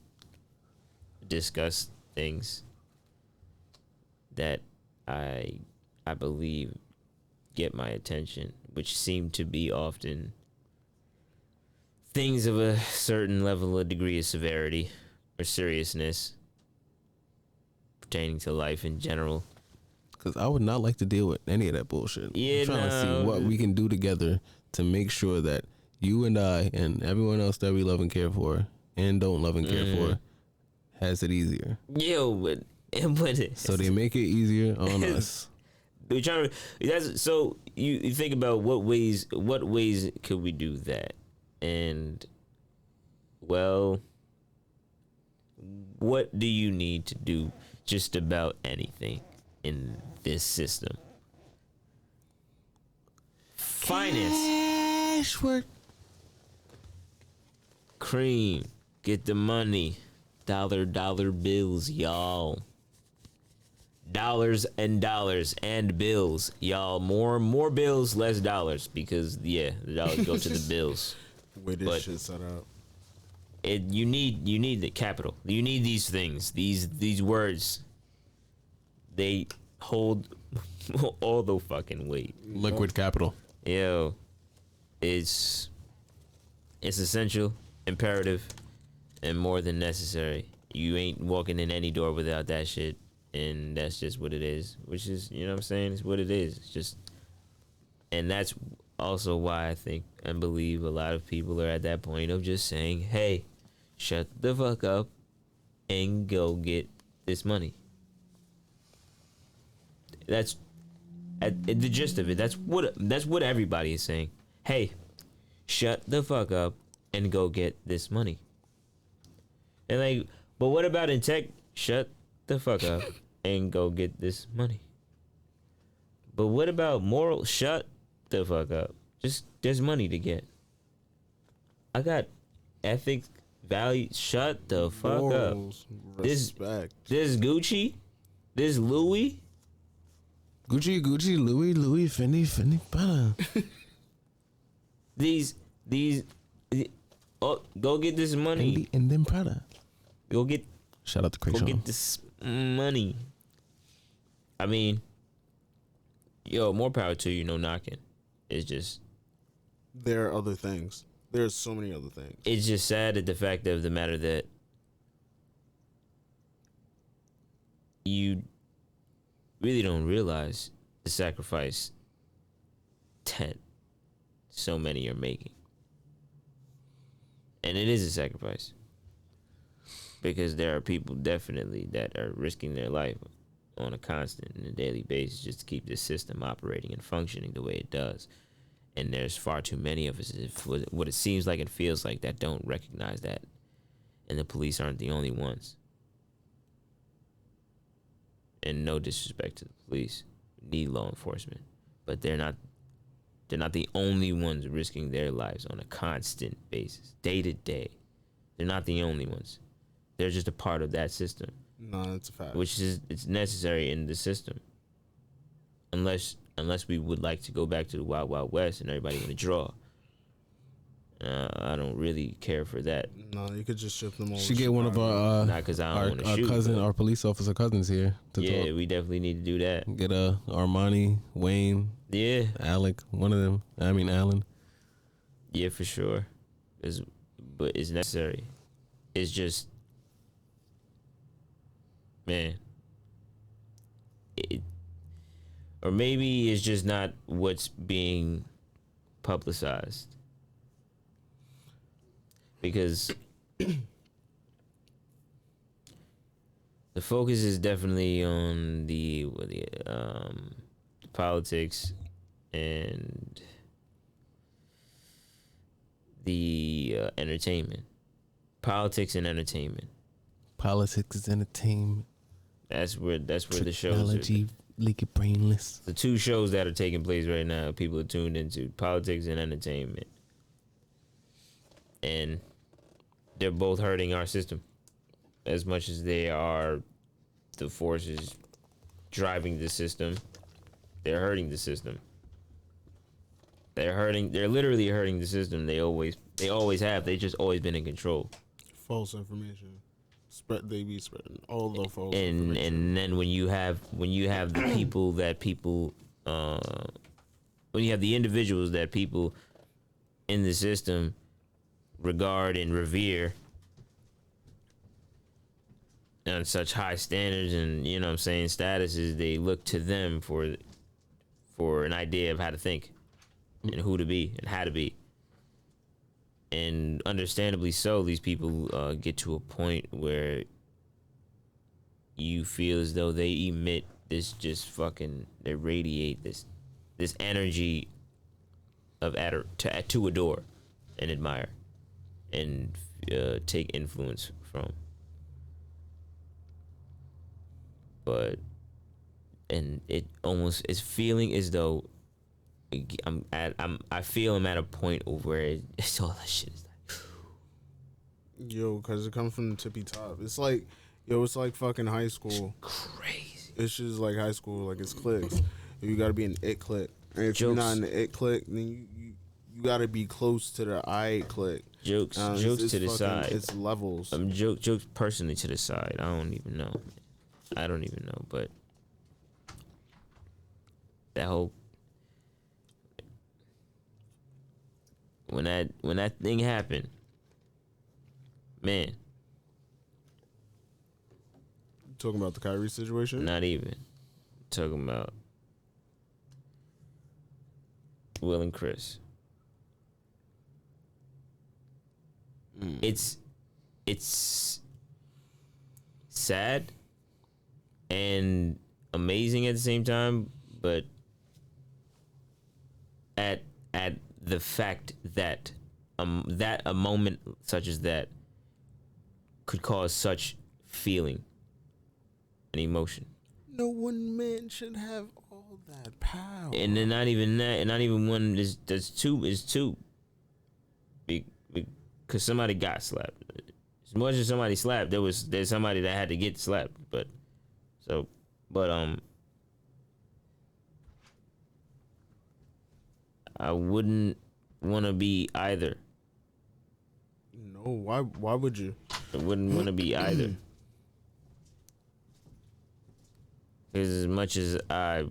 discuss things that I believe get my attention, which seem to be often things of a certain level of degree of severity or seriousness pertaining to life in general. Because I would not like to deal with any of that bullshit. Yeah, I'm trying to see what we can do together to make sure that you and I and everyone else that we love and care for and don't love and care for has it easier. Yo, but so they make it easier on us. We're trying to. So you think about what ways could we do that? And, well, what do you need to do just about anything in this system? Finance. Cash work. Cream. Get the money. Dollar bills, y'all. Dollars and bills, y'all. More bills, less dollars, because the dollars go to the bills. Way this shit set up. You need the capital. You need these things. These words. They hold all the fucking weight. Liquid capital. Yo, it's essential, imperative, and more than necessary. You ain't walking in any door without that shit, and that's just what it is. Which is, you know what I'm saying? It's what it is. It's just, and that's also why I think and believe a lot of people are at that point of just saying, "Hey, shut the fuck up and go get this money." That's the gist of it. That's what everybody is saying. Hey, shut the fuck up and go get this money. And like, but what about in tech? Shut the fuck up and go get this money. But what about moral? Shut the fuck up. Just there's money to get. I got ethics, values. Shut the fuck Morals, up. respect. This Gucci, this Louis. Gucci, Louis, Fendi, Prada. These, oh, go get this money. Fendi and then Prada. Go get. Shout out to Craig Go Shaw. get this money. I mean, yo, more power to you. No knocking. It's just. There are other things. There's so many other things. It's just sad at the fact of the matter that you really don't realize the sacrifice that so many are making. And it is a sacrifice. Because there are people definitely that are risking their life on a constant and a daily basis just to keep this system operating and functioning the way it does. And there's far too many of us, what it seems like and feels like, that don't recognize that. And the police aren't the only ones. And no disrespect to the police, we need law enforcement, but they're not the only ones risking their lives on a constant basis, day to day. They're not the only ones. They're just a part of that system. No, that's a fact. Which is, it's necessary in the system. Unless we would like to go back to the Wild Wild West and everybody want to draw. I don't really care for that. No, you could just ship them over. Should get one of our Not because I don't want to shoot. cousin, our police officer cousins here to Yeah, talk. we definitely need to do that. Get Armani, Wayne, Yeah, Alec, one of them. I mean Alan. yeah, for sure. But it's necessary. It's just, man. Or maybe it's just not what's being publicized. Because the focus is definitely on the politics and the entertainment. Politics and entertainment. Politics is entertainment. That's where the shows are. Technology, leaky brainless. The two shows that are taking place right now, people are tuned into politics and entertainment. And they're both hurting our system as much as they are the forces driving the system. They're hurting the system. They're literally hurting the system. They always have. They just always been in control. False information. They be spreading all the false And information. then when you have the people when you have the individuals that people in the system regard and revere on such high standards and, you know what I'm saying, statuses, they look to them for an idea of how to think and who to be and how to be. And understandably so, these people get to a point where you feel as though they emit this they radiate this energy of to adore. and admire and take influence from. But and it almost is feeling as though I feel I'm at a point where it's all that shit is like, Yo, because it comes from the tippy top. It's like, yo, it's like fucking high school. crazy. It's just like high school. Like, it's cliques. You got to be an it clique. And if you're not in the it clique, then you got to be close to the I clique. Jokes to the side. It's levels. Jokes personally to the side. I don't even know, but that whole when that thing happened, man. Talking about the Kyrie situation? Not even talking about Will and Chris. It's sad and amazing at the same time, but at the fact that that a moment such as that could cause such feeling and emotion. No one man should have all that power. And then not even that, and not even one is two. Because somebody got slapped. As much as somebody slapped, there's somebody that had to get slapped. But I wouldn't want to be either. No, why would you? I wouldn't want to be either. Because as much as I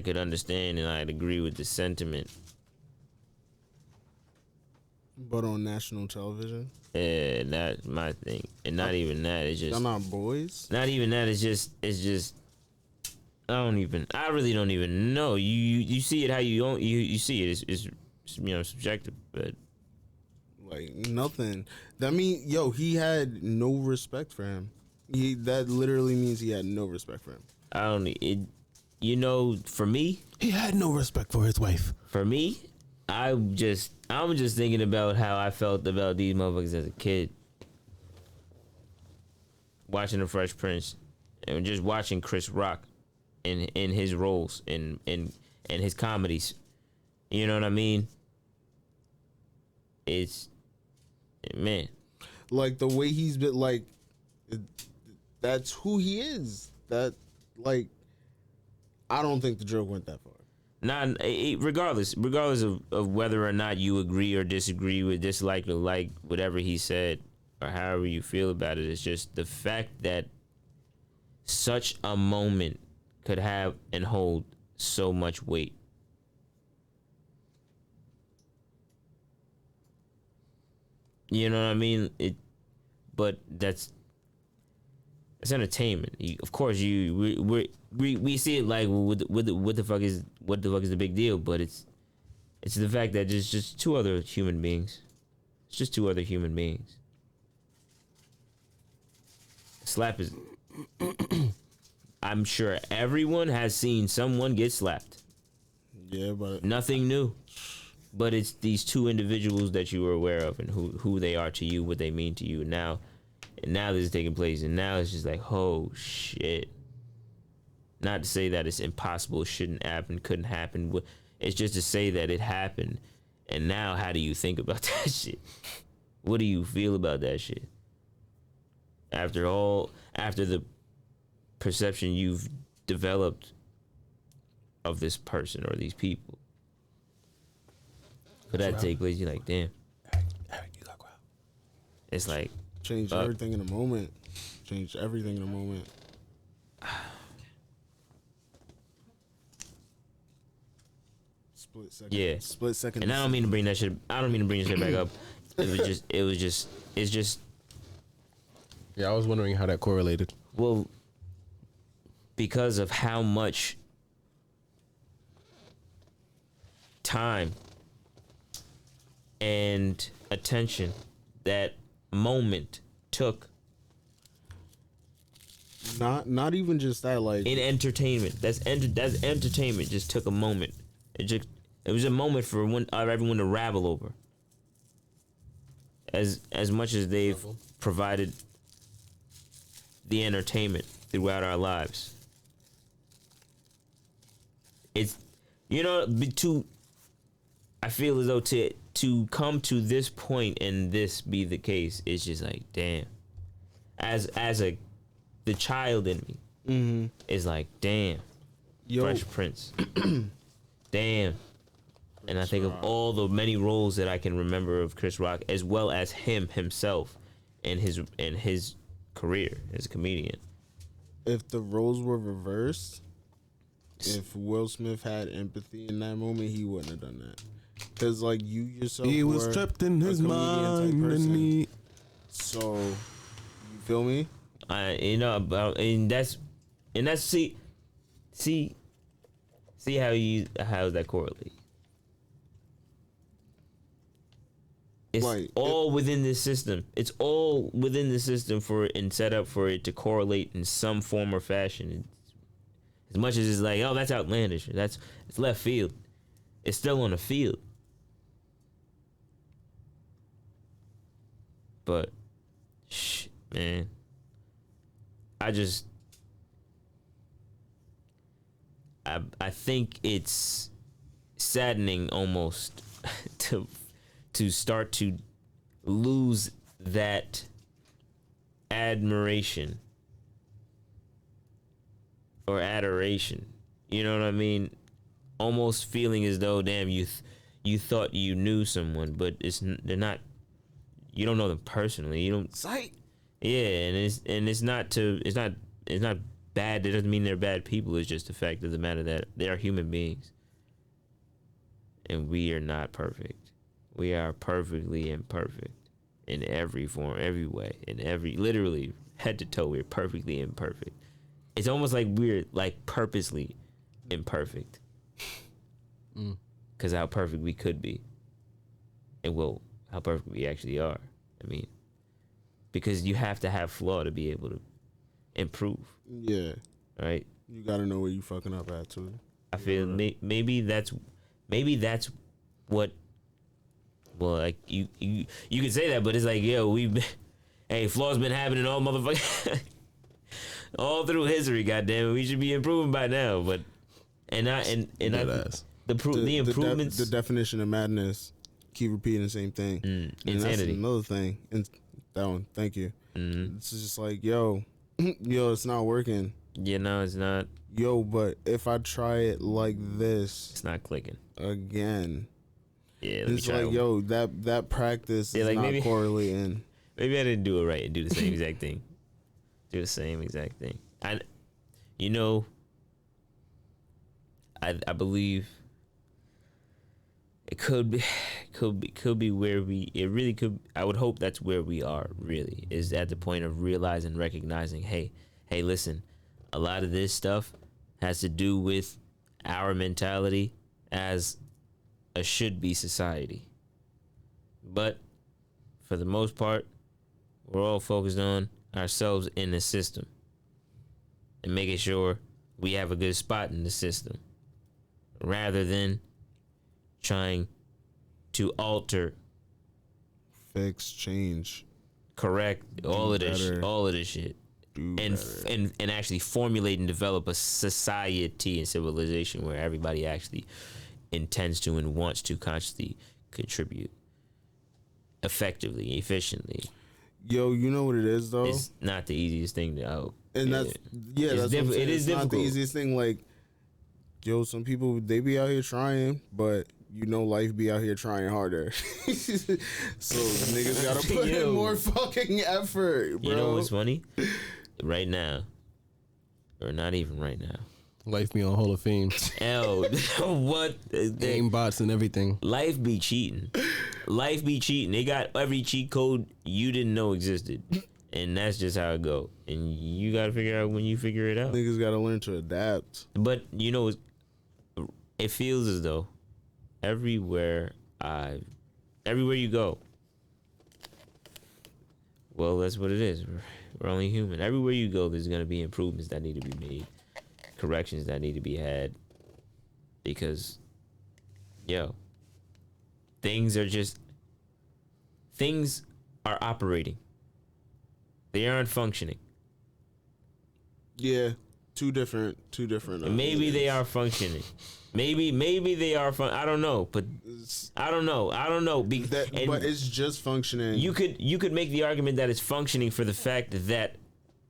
could understand and I'd agree with the sentiment. But on national television? Yeah, that's my thing. And not even that, it's just... Y'all not boys? Not even that, it's just... I really don't even know. You see it how you see it. It's subjective, but... Like, nothing. That mean, yo, he had no respect for him. That literally means he had no respect for him. For me... He had no respect for his wife. For me, I'm just thinking about how I felt about these motherfuckers as a kid. Watching The Fresh Prince and just watching Chris Rock in his roles in his comedies. You know what I mean? It's man. Like the way he's been like that's who he is. That like I don't think the joke went that far. Regardless of whether or not you agree or disagree with, dislike or like whatever he said or however you feel about it, it's just the fact that such a moment could have and hold so much weight. You know what I mean? But that's entertainment. Of course, we see it like what the fuck is the big deal? But it's the fact that it's just two other human beings. It's just two other human beings. Slap is. I'm sure everyone has seen someone get slapped. Yeah, but nothing new. But it's these two individuals that you are aware of and who they are to you, what they mean to you. And now this is taking place, and now it's just like, oh shit. Not to say that it's impossible, it shouldn't happen, couldn't happen. It's just to say that it happened. And now how do you think about that shit? What do you feel about that shit? After the perception you've developed of this person or these people. For that to take place, you're like, damn. Eric, you gotta go out. It's like change everything in a moment. Change everything in a moment. Split second. Yeah. Split second. And I don't mean to bring that shit back up. It's just Yeah, I was wondering how that correlated. Well, because of how much time and attention that moment took. Not even just that, like in entertainment. That's entertainment. Just took a moment. It just It was a moment for everyone to rabble over. As much as they've provided the entertainment throughout our lives. It's, I feel as though to come to this point and this be the case, it's just like, damn. The child in me is like, damn. Fresh Prince. Damn. And I think of all the many roles that I can remember of Chris Rock, as well as himself and his career as a comedian. If the roles were reversed, if Will Smith had empathy in that moment, he wouldn't have done that. Because, like, you yourself he was trapped in his mind. So, you feel me? See how that correlate. It's all within this system. It's all within the system and set up for it to correlate in some form or fashion. As much as it's like, oh, that's outlandish. It's left field. It's still on the field. But, man, I think it's saddening almost to start to lose that admiration or adoration. You know what I mean? Almost feeling as though, damn, you thought you knew someone, but they're not. You don't know them personally. You don't. Sight. Yeah, and it's not bad. It doesn't mean they're bad people. It's just the fact of the matter that they are human beings, and we are not perfect. We are perfectly imperfect in every form, every way, literally head to toe. We're perfectly imperfect. It's almost like we're like purposely imperfect, because how perfect we could be, and how perfect we actually are. I mean, because you have to have flaw to be able to improve. Yeah. Right. You gotta know where you fucking up at too. I feel maybe that's what. Well, like you could say that, but it's like, yo, flaws been happening all motherfucking all through history. Goddamn it, we should be improving by now. But the improvements. The definition of madness. Keep repeating the same thing. Insanity. That's another thing. And that one. Thank you. It's just like, yo, it's not working. Yeah, no, it's not. Yo, but if I try it like this, it's not clicking again. Yeah, it's like, yo, that practice is not correlating. Maybe I didn't do it right and do the same exact thing. Do the same exact thing. I believe it could be where it really could. I would hope that's where we are. Really, is at the point of realizing, recognizing, hey, listen, a lot of this stuff has to do with our mentality as a should-be society. But for the most part, we're all focused on ourselves in the system and making sure we have a good spot in the system, rather than trying to alter, fix, change, correct all of this shit, and actually formulate and develop a society and civilization where everybody actually intends to and wants to consciously contribute effectively, efficiently. Yo, you know what it is though? It's not the easiest thing to and that's it is difficult. Not the easiest thing. Like, yo, some people, they be out here trying, but life be out here trying harder. So niggas gotta put in more fucking effort, bro. You know what's funny? Right now, or not even right now, Life be on Hall of Fame. What? Game bots and everything. Life be cheating. They got every cheat code you didn't know existed. And that's just how it go. And you got to figure out when you figure it out. Niggas got to learn to adapt. But, it feels as though everywhere you go, well, that's what it is. We're only human. Everywhere you go, there's going to be improvements that need to be made. Corrections that need to be had, because yo, things are operating. They aren't functioning. Yeah, two different. Maybe they are functioning. Maybe they are I don't know, but I don't know. But it's just functioning. You could make the argument that it's functioning for the fact that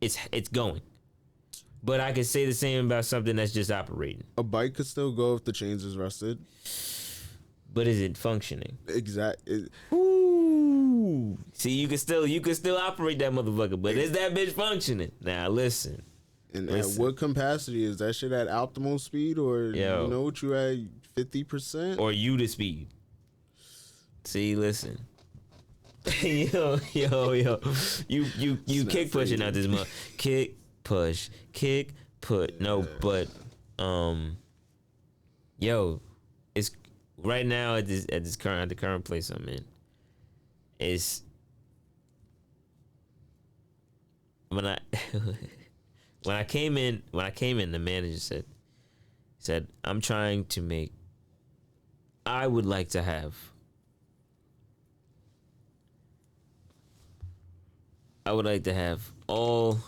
it's going. But I could say the same about something that's just operating. A bike could still go if the chains is rusted. But is it functioning? Exactly. Ooh. See, you can still operate that motherfucker, but is that bitch functioning? Now listen. And at what capacity is that shit at optimal speed, or you know what you at 50%, or you the speed? See, listen. yo, you kick pushing out this mother. Kick push, put. No, but yo, it's right now at the current place I'm in. Is when I came in, the manager said, I would like to have all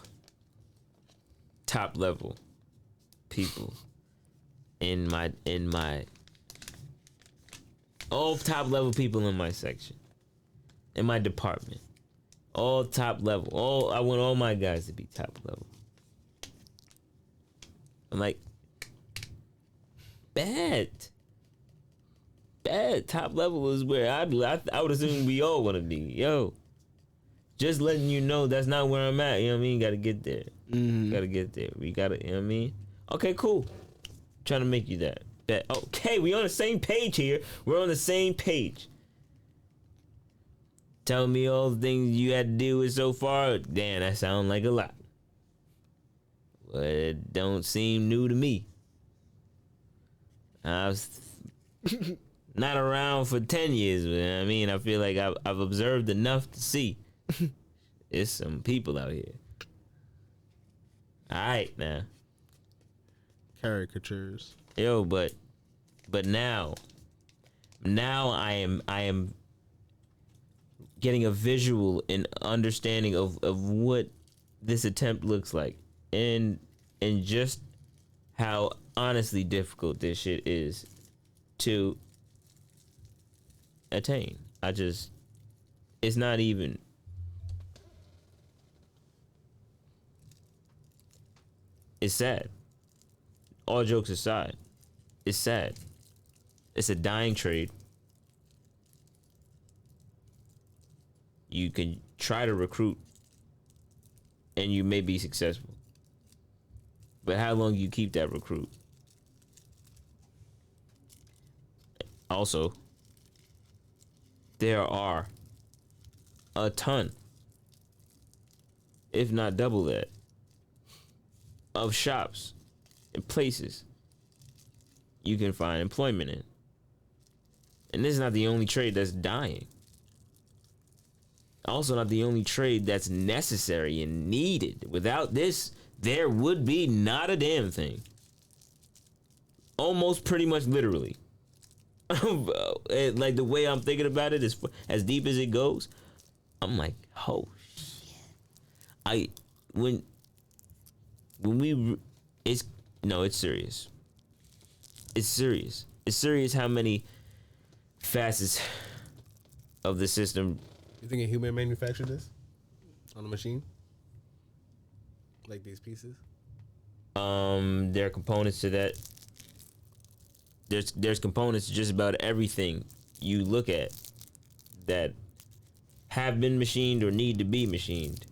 top level people in my section, in my department, all top level. I want all my guys to be top level. I'm like, bad. Top level is where I would assume we all want to be. Yo, just letting you know that's not where I'm at. You know what I mean? Got to get there. Got to get there. We got to, you know what I mean? Okay, cool. Trying to make you that. Bet. Okay, we on the same page here. We're on the same page. Tell me all the things you had to deal with so far. Damn, that sounds like a lot. But it don't seem new to me. I was not around for 10 years, but I mean, I feel like I've observed enough to see. There's some people out here. All right, now. Caricatures. Yo, but now I am getting a visual and understanding of what this attempt looks like, and just how honestly difficult this shit is to attain. It's not even. It's sad. All jokes aside, it's sad. It's a dying trade. You can try to recruit and you may be successful. But how long do you keep that recruit? Also, there are a ton, if not double that, of shops and places you can find employment in. And this is not the only trade that's dying. Also not the only trade that's necessary and needed. Without this, there would be not a damn thing. Almost pretty much literally. Like the way I'm thinking about it is as deep as it goes. I'm like, oh shit. It's serious. It's serious. It's serious how many facets of the system. You think a human manufactured this on a machine? Like these pieces? There are components to that. There's components to just about everything you look at that have been machined or need to be machined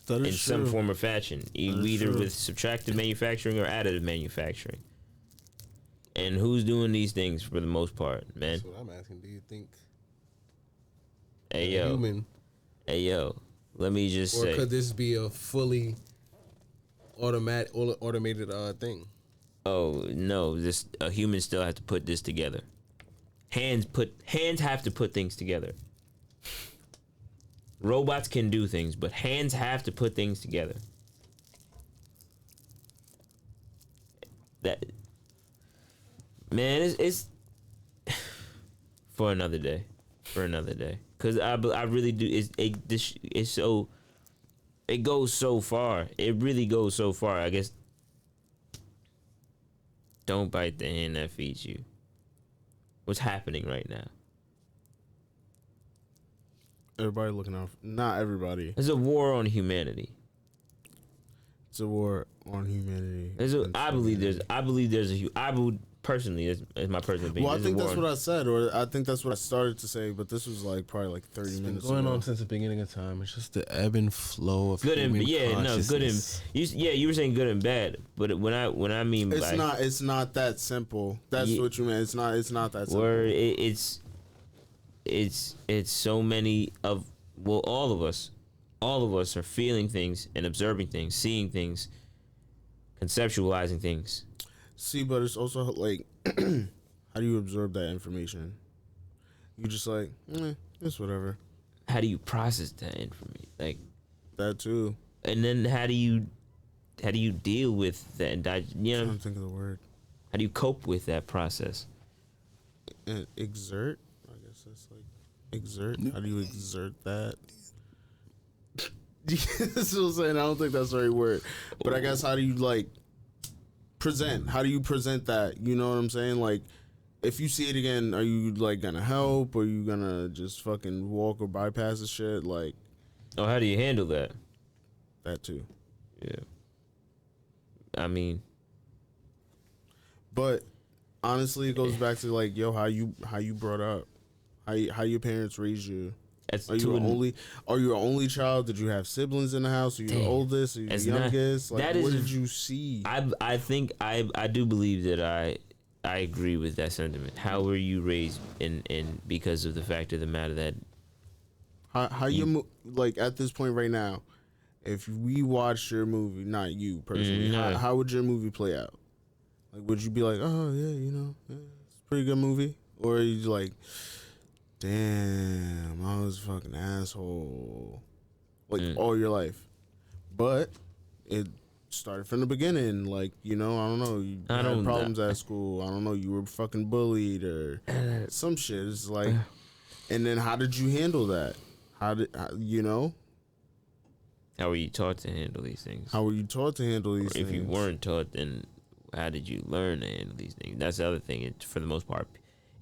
in some form or fashion, either with subtractive manufacturing or additive manufacturing. And who's doing these things for the most part, man? That's what I'm asking. Do you think Hey yo, human? Hey yo, let me just say. Or could this be a fully automated thing? Oh no, a human still have to put this together. Hands have to put things together. Robots can do things, but hands have to put things together. That man, it's for another day. Because I really do. It's so. It goes so far. It really goes so far. I guess. Don't bite the hand that feeds you. What's happening right now? Everybody looking out. Not everybody. There's a war on humanity. It's a war on humanity. I believe there's a. I would personally, as my personal opinion. Well, I think that's what I said, or I think that's what I started to say, but this was like probably like 30 minutes going ago. on since the beginning of time. It's just the ebb and flow of good and human good and you were saying good and bad, but when I mean it's not that simple. That's what you meant. It's not that simple. Where it's so many of all of us are feeling things and observing things, seeing things, conceptualizing things. See, but it's also like, how do you absorb that information? You just like, it's whatever. How do you process that information? Like that too. And then how do you deal with that? You know, I'm trying to think of the word. How do you cope with that process? And exert. I guess that's like exert. How do you exert that? That's what I'm saying. I don't think that's the right word. But I guess how do you like present? How do you present that? You know what I'm saying? Like, if you see it again, are you like gonna help? Or are you gonna just fucking walk or bypass the shit? Like, oh, how do you handle that? That too. Yeah. I mean, but honestly, it goes back to like, yo, how you brought up, how your parents raised you. Are you an only child? Did you have siblings in the house? Are you the oldest? Are you the youngest? Like, what did you see? I think I do believe that I agree with that sentiment. How were you raised in because of the fact of the matter that how you like at this point right now, if we watched your movie, not you personally, how would your movie play out? Like, would you be like, oh yeah, it's a pretty good movie, or are you like, damn, I was a fucking asshole, like all your life? But it started from the beginning, like, I don't know, you had problems at school, I don't know, you were fucking bullied or some shit. It's like, and then how did you handle that? How were you taught to handle these things? How were you taught to handle these things? If you weren't taught, then how did you learn to handle these things? That's the other thing. For the most part,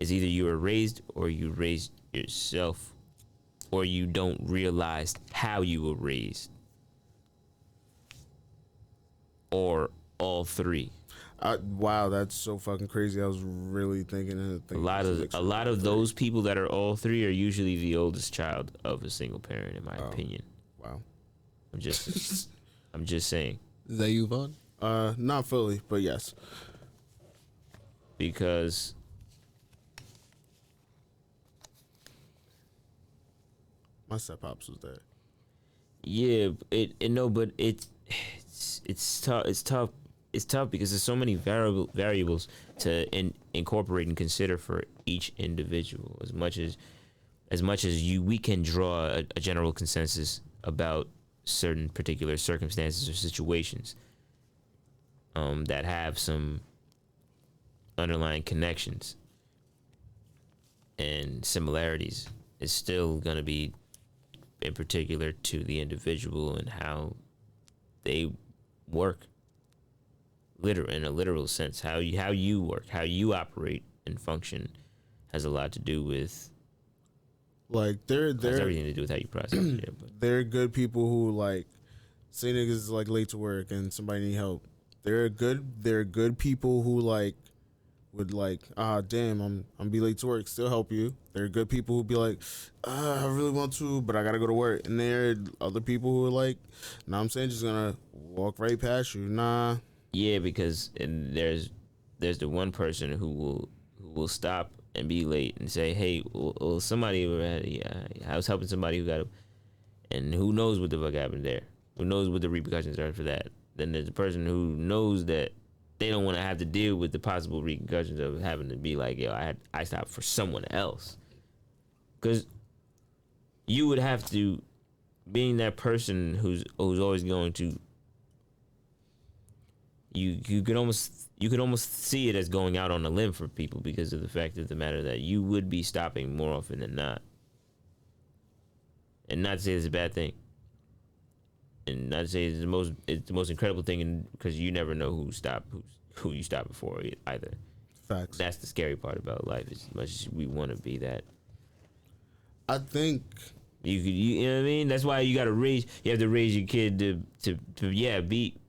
it's either you were raised or you raised yourself, or you don't realize how you were raised, or all three. Wow, that's so fucking crazy. I was really thinking a lot of those people that are all three are usually the oldest child of a single parent, in my opinion. Wow. I'm just saying. Is that you, Vaughn? Not fully, but yes. Because my step-pops was there. Yeah, but it's tough. It's tough because there's so many variables to incorporate and consider for each individual. As much as we can draw a general consensus about certain particular circumstances or situations that have some underlying connections and similarities, it's still going to be in particular to the individual and how they work. In a literal sense, how you work, how you operate and function has a lot to do with, like, has everything to do with how you process it. But there are good people who, like, say niggas is like late to work and somebody need help. There are good people who, like, would like, damn, I'm be late to work, still help you. There are good people who be like, I really want to, but I gotta go to work. And there are other people who are like, nah, I'm saying, just gonna walk right past you. Nah. Yeah, because there's the one person who will stop and be late and say, hey, well somebody, I was helping somebody who got it, and who knows what the fuck happened there? Who knows what the repercussions are for that? Then there's a person who knows that they don't want to have to deal with the possible repercussions of having to be like, yo, I stopped for someone else, because you would have to, being that person who's always going to, you could almost see it as going out on a limb for people because of the fact of the matter that you would be stopping more often than not. And not to say it's a bad thing. And not to say it's the most incredible thing, because you never know who you stop it for either. Facts. That's the scary part about life. As much as we want to be that, I think you know what I mean. That's why you got to raise. You have to raise your kid to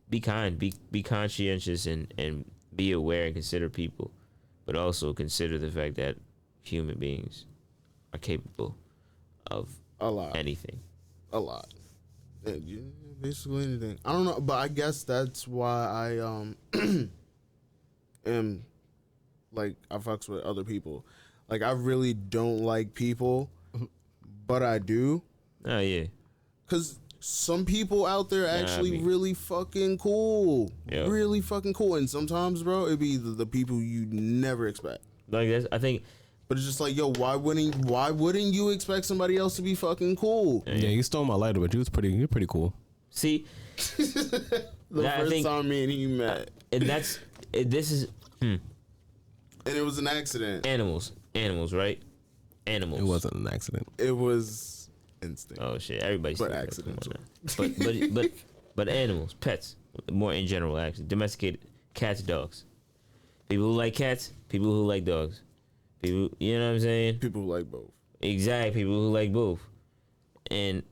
be kind, be conscientious, and be aware and consider people, but also consider the fact that human beings are capable of a lot. Anything. A lot. Yeah, basically anything. I don't know, but I guess that's why I am like I fucks with other people. Like I really don't like people, but I do. Oh yeah. Cause some people out there actually really fucking cool. Yep. Really fucking cool. And sometimes, bro, it'd be the people you never expect. Like that's, I think. But it's just like, yo, why wouldn't you expect somebody else to be fucking cool? Yeah, you stole my lighter, but you're pretty cool. See, the first time me and he met, and this is, and it was an accident. Animals, right? Animals. It wasn't an accident. It was instinct. Oh shit! Everybody's but accidental. But animals, pets, more in general, actually, domesticated cats, dogs. People who like cats, people who like dogs. People, you know what I'm saying? People who like both. Exactly, people who like both. And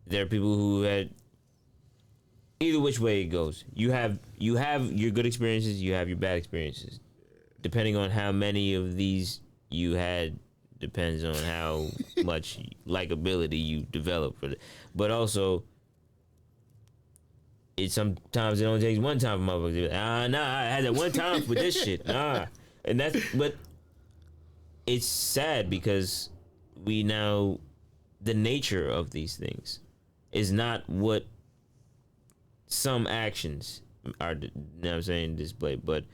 there are people who had either which way it goes. You have your good experiences, you have your bad experiences. Depending on how many of these you had depends on how much likability you develop for it. But also sometimes it only takes one time for motherfuckers to be like, I had that one time for this shit. And but it's sad because the nature of these things is not what some actions are, you know what I'm saying, displayed, but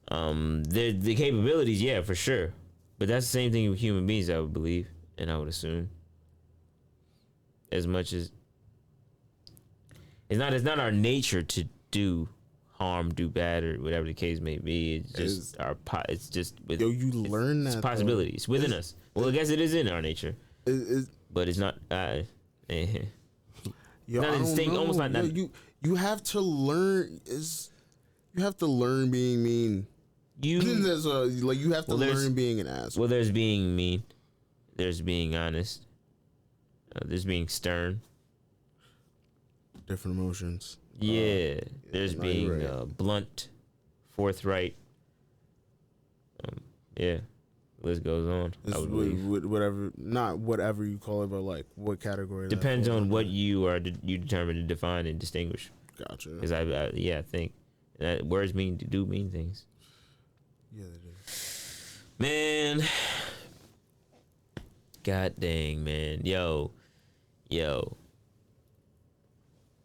the capabilities, yeah, for sure. But that's the same thing with human beings, I would believe, and I would assume. As much as it's not our nature to do harm, do bad, or whatever the case may be. It's just it's just with, you learn that possibilities though. Within us. Well, I guess it is in our nature, but it's not. Yo, not instinct. Almost not. You have to learn. You have to learn being mean. You have to learn being an asshole. Well, there's being mean. There's being honest. There's being stern. Different emotions. Yeah, there's being right. Blunt, forthright. Yeah, list goes on. I would believe. Whatever you call it, but like what category. Depends on what you determine to define and distinguish. Gotcha. Because I think that words do mean things. Yeah, they do. Man, god dang, man, yo.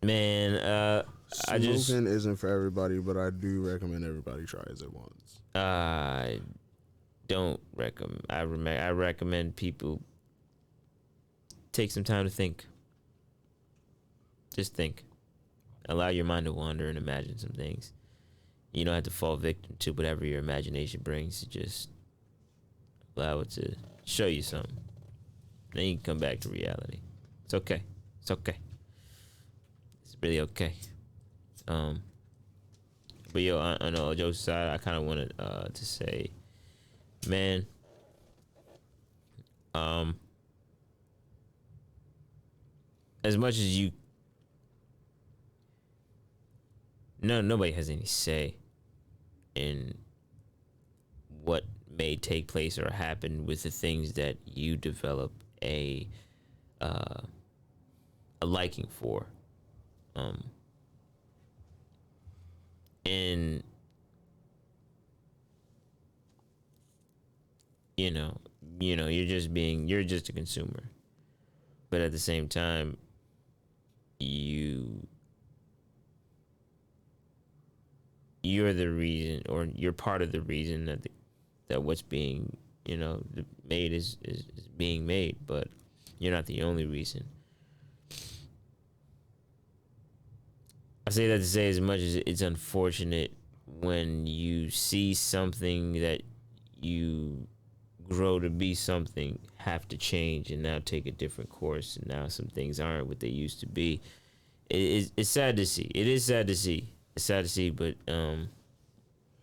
Man, smoking isn't for everybody, but I do recommend everybody tries it once. I don't recommend. I recommend people take some time to think. Just think. Allow your mind to wander and imagine some things. You don't have to fall victim to whatever your imagination brings. Just allow it to show you something. Then you can come back to reality. It's okay. It's okay. It's really okay. But yo, I know jokes aside, I kind of wanted to say, man, as much as nobody has any say in what may take place or happen with the things that you develop a liking for. And you're just a consumer, but at the same time, you're the reason, or you're part of the reason that what's being made is being made, but you're not the only reason. I say that to say, as much as it's unfortunate when you see something that you grow to be something have to change and now take a different course, and now some things aren't what they used to be. It's sad to see. It is sad to see. It's sad to see, but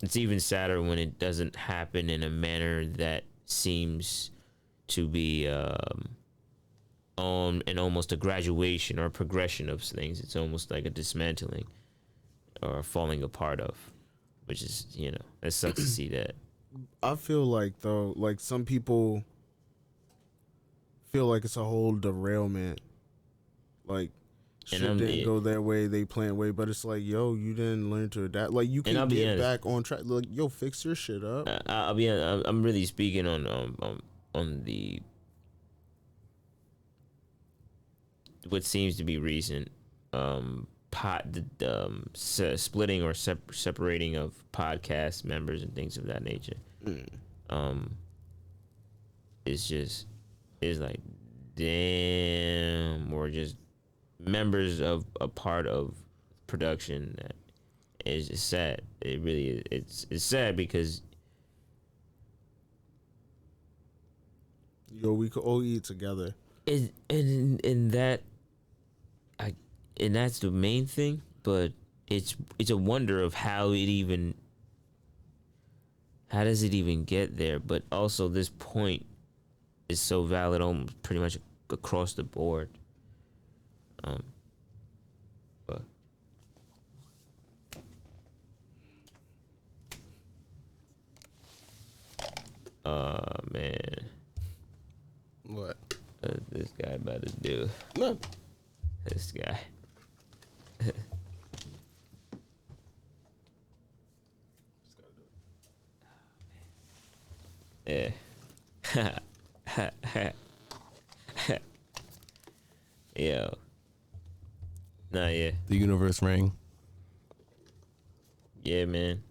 it's even sadder when it doesn't happen in a manner that seems to be on and almost a graduation or a progression of things. It's almost like a dismantling or a falling apart of, which is, it sucks to see that. I feel like, though, like some people feel like it's a whole derailment. Like, shit didn't go their way, they planned way, but it's like, yo, you didn't learn to adapt. Like, you can get back on track. Like, yo, fix your shit up. I'm really speaking on the what seems to be recent splitting or separating of podcast members and things of that nature. It's like, damn, or just members of a part of production that is just sad. It really is. It's sad because we could all eat together. And that's the main thing, but it's a wonder of how does it even get there? But also, this point is so valid almost pretty much across the board. But man, what this guy about to do? No. This guy. Yeah. Yo. Nah, yeah. The universe rang. Yeah, man.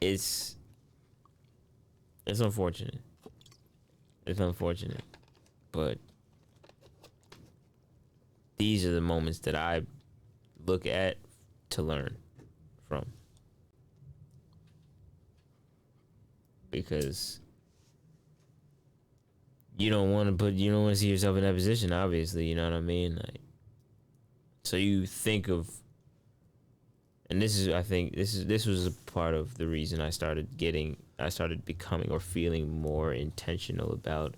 It's unfortunate. It's unfortunate. But these are the moments that I look at to learn from. Because you don't want to see yourself in that position, obviously, you know what I mean? Like, so you think of, and this was a part of the reason I started becoming or feeling more intentional about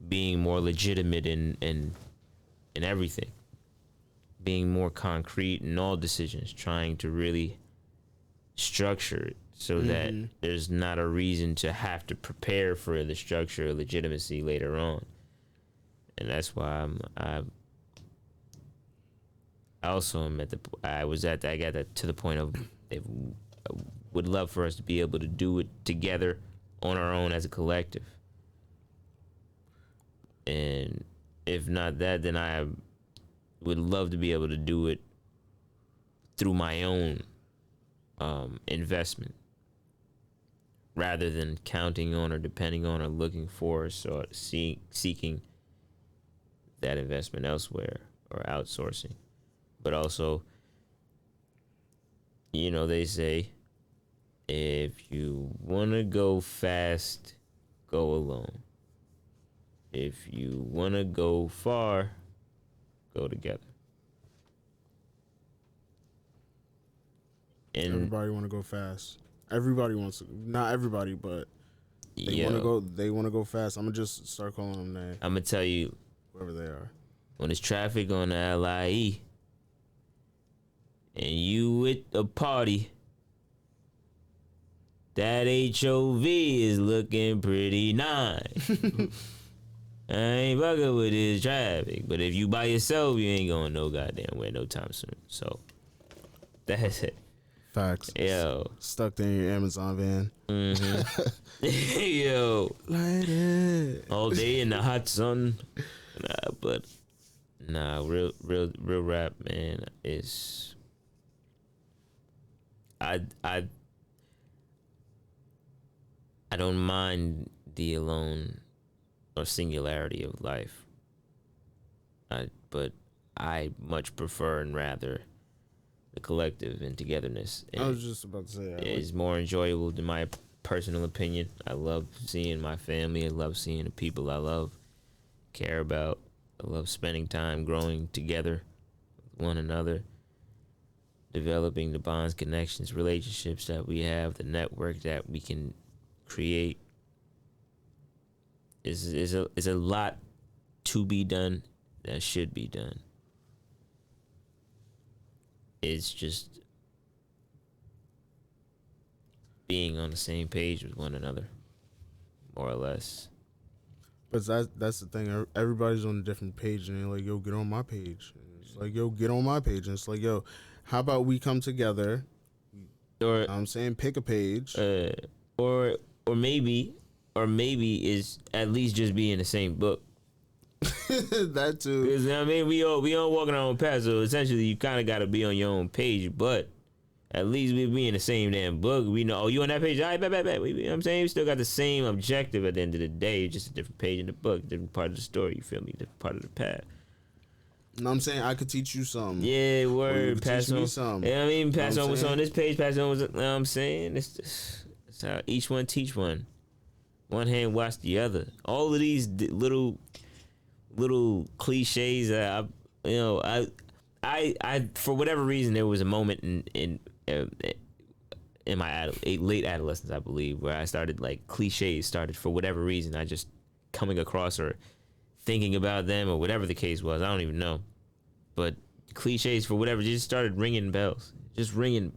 being more legitimate in everything, being more concrete in all decisions, trying to really structure it so that there's not a reason to have to prepare for the structure or legitimacy later on. And that's why I also am I got that to the point of, I would love for us to be able to do it together on our own as a collective. And if not that, then I would love to be able to do it through my own investment, rather than counting on or depending on or looking for or seeking that investment elsewhere or outsourcing. But also, they say, if you want to go fast, go alone. If you want to go far, go together. And everybody want to go fast. Everybody wants to. Not everybody, but they want to go. They want to go fast. I'm gonna just start calling them names. I'm gonna tell you, whoever they are. When there's traffic on the LIE, and you at a party, that HOV is looking pretty nice. I ain't fucking with this traffic, but if you by yourself, you ain't going no goddamn where no time soon. So that's it. Facts. Yo. Stuck there in your Amazon van. Mm-hmm. Yo. Light it. All day in the hot sun. Real rap, man, is I don't mind the alone or singularity of life. But I much prefer and rather the collective and togetherness. I was just about to say that. It's more enjoyable than my personal opinion. I love seeing my family. I love seeing the people I love, care about. I love spending time growing together with one another, developing the bonds, connections, relationships that we have, the network that we can create. Is a lot to be done that should be done. It's just being on the same page with one another, more or less. But that's the thing. Everybody's on a different page, and they're like, "Yo, get on my page." And it's like, "Yo, get on my page." And it's like, "Yo, how about we come together?" Or I'm saying, pick a page. or maybe is at least just be in the same book. That too. Because I mean, we all walking our own path, so essentially you kind of got to be on your own page. But at least we be in the same damn book. We know, oh, you on that page? All right, bet. You know what I'm saying? We still got the same objective at the end of the day, just a different page in the book, different part of the story. You feel me? Different part of the path. You know what I'm saying? I could teach you something. Yeah, word. Pass on. Something. Yeah, I mean, pass You know on what's saying? on this page. Pass on what's. You know what I'm saying? It's how each one teach one. One hand wash the other. All of these little cliches that I for whatever reason there was a moment in my late adolescence, I believe, where I started like cliches started for whatever reason. I just coming across or thinking about them or whatever the case was. I don't even know, but cliches for whatever just started ringing bells, just ringing.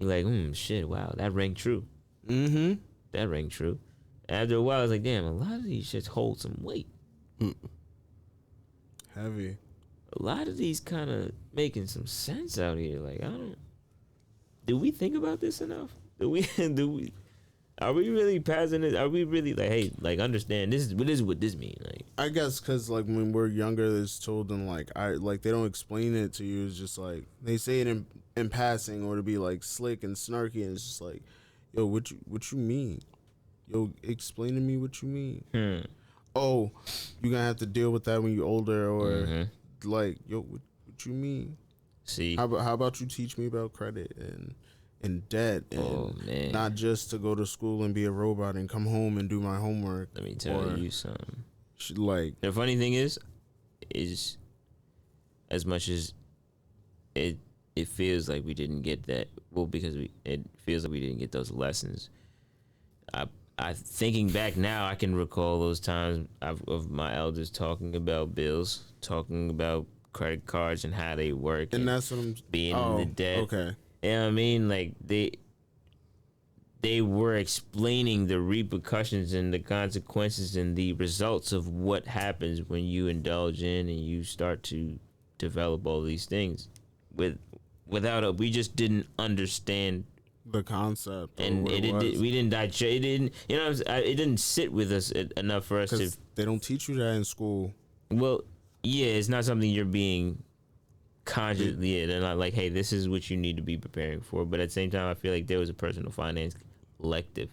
You're like, shit, wow, that rang true. Mm-hmm. That rang true. After a while, I was like, damn, a lot of these shits hold some weight. Heavy. A lot of these kind of making some sense out here. Like, do we think about this enough? Are we really passing it? Are we really like, hey, like, understand this is what this means? Like, I guess because like when we're younger, it's told them like they don't explain it to you. It's just like they say it in passing or to be like slick and snarky, and it's just like, yo, what you mean? Yo, explain to me what you mean. Oh, you're gonna have to deal with that when you're older, or like, yo, what you mean? see, How about you teach me about credit and debt, and not just to go to school and be a robot and come home and do my homework. let me tell you something. Like, The funny thing is as much as it feels like we didn't get that, well, because it feels like we didn't get those lessons. I thinking back now, I can recall those times of my elders talking about bills, talking about credit cards and how they work, and that's what I'm being in the debt. Okay. You know what I mean? Like they were explaining the repercussions and the consequences and the results of what happens when you indulge in and you start to develop all these things we just didn't understand The concept, and we didn't digest. It didn't, it didn't sit with us enough for us to. They don't teach you that in school. Well, yeah, it's not something you're being consciously. Yeah, they're not like, hey, this is what you need to be preparing for. But at the same time, I feel like there was a personal finance elective.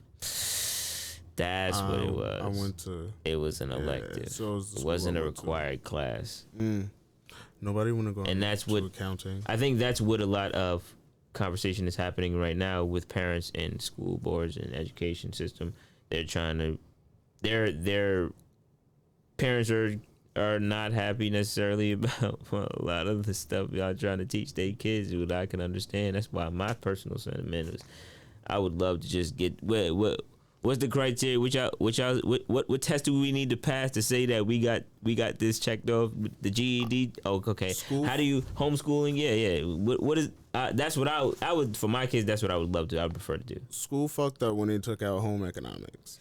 That's what it was. I went to. It was an elective. So it wasn't a required class. Nobody want to go. And that's what accounting. I think that's what a lot of conversation is happening right now with parents and school boards and education system. They're trying to, their parents are not happy necessarily about a lot of the stuff y'all trying to teach their kids. What I can understand. That's why my personal sentiment is, I would love to just get what's the criteria? What test do we need to pass to say that we got this checked off? The GED. Oh, okay. School? How do you homeschooling? Yeah. What is? That's what I would for my kids. That's what I would love to. I would prefer to do. School fucked up when they took out home economics.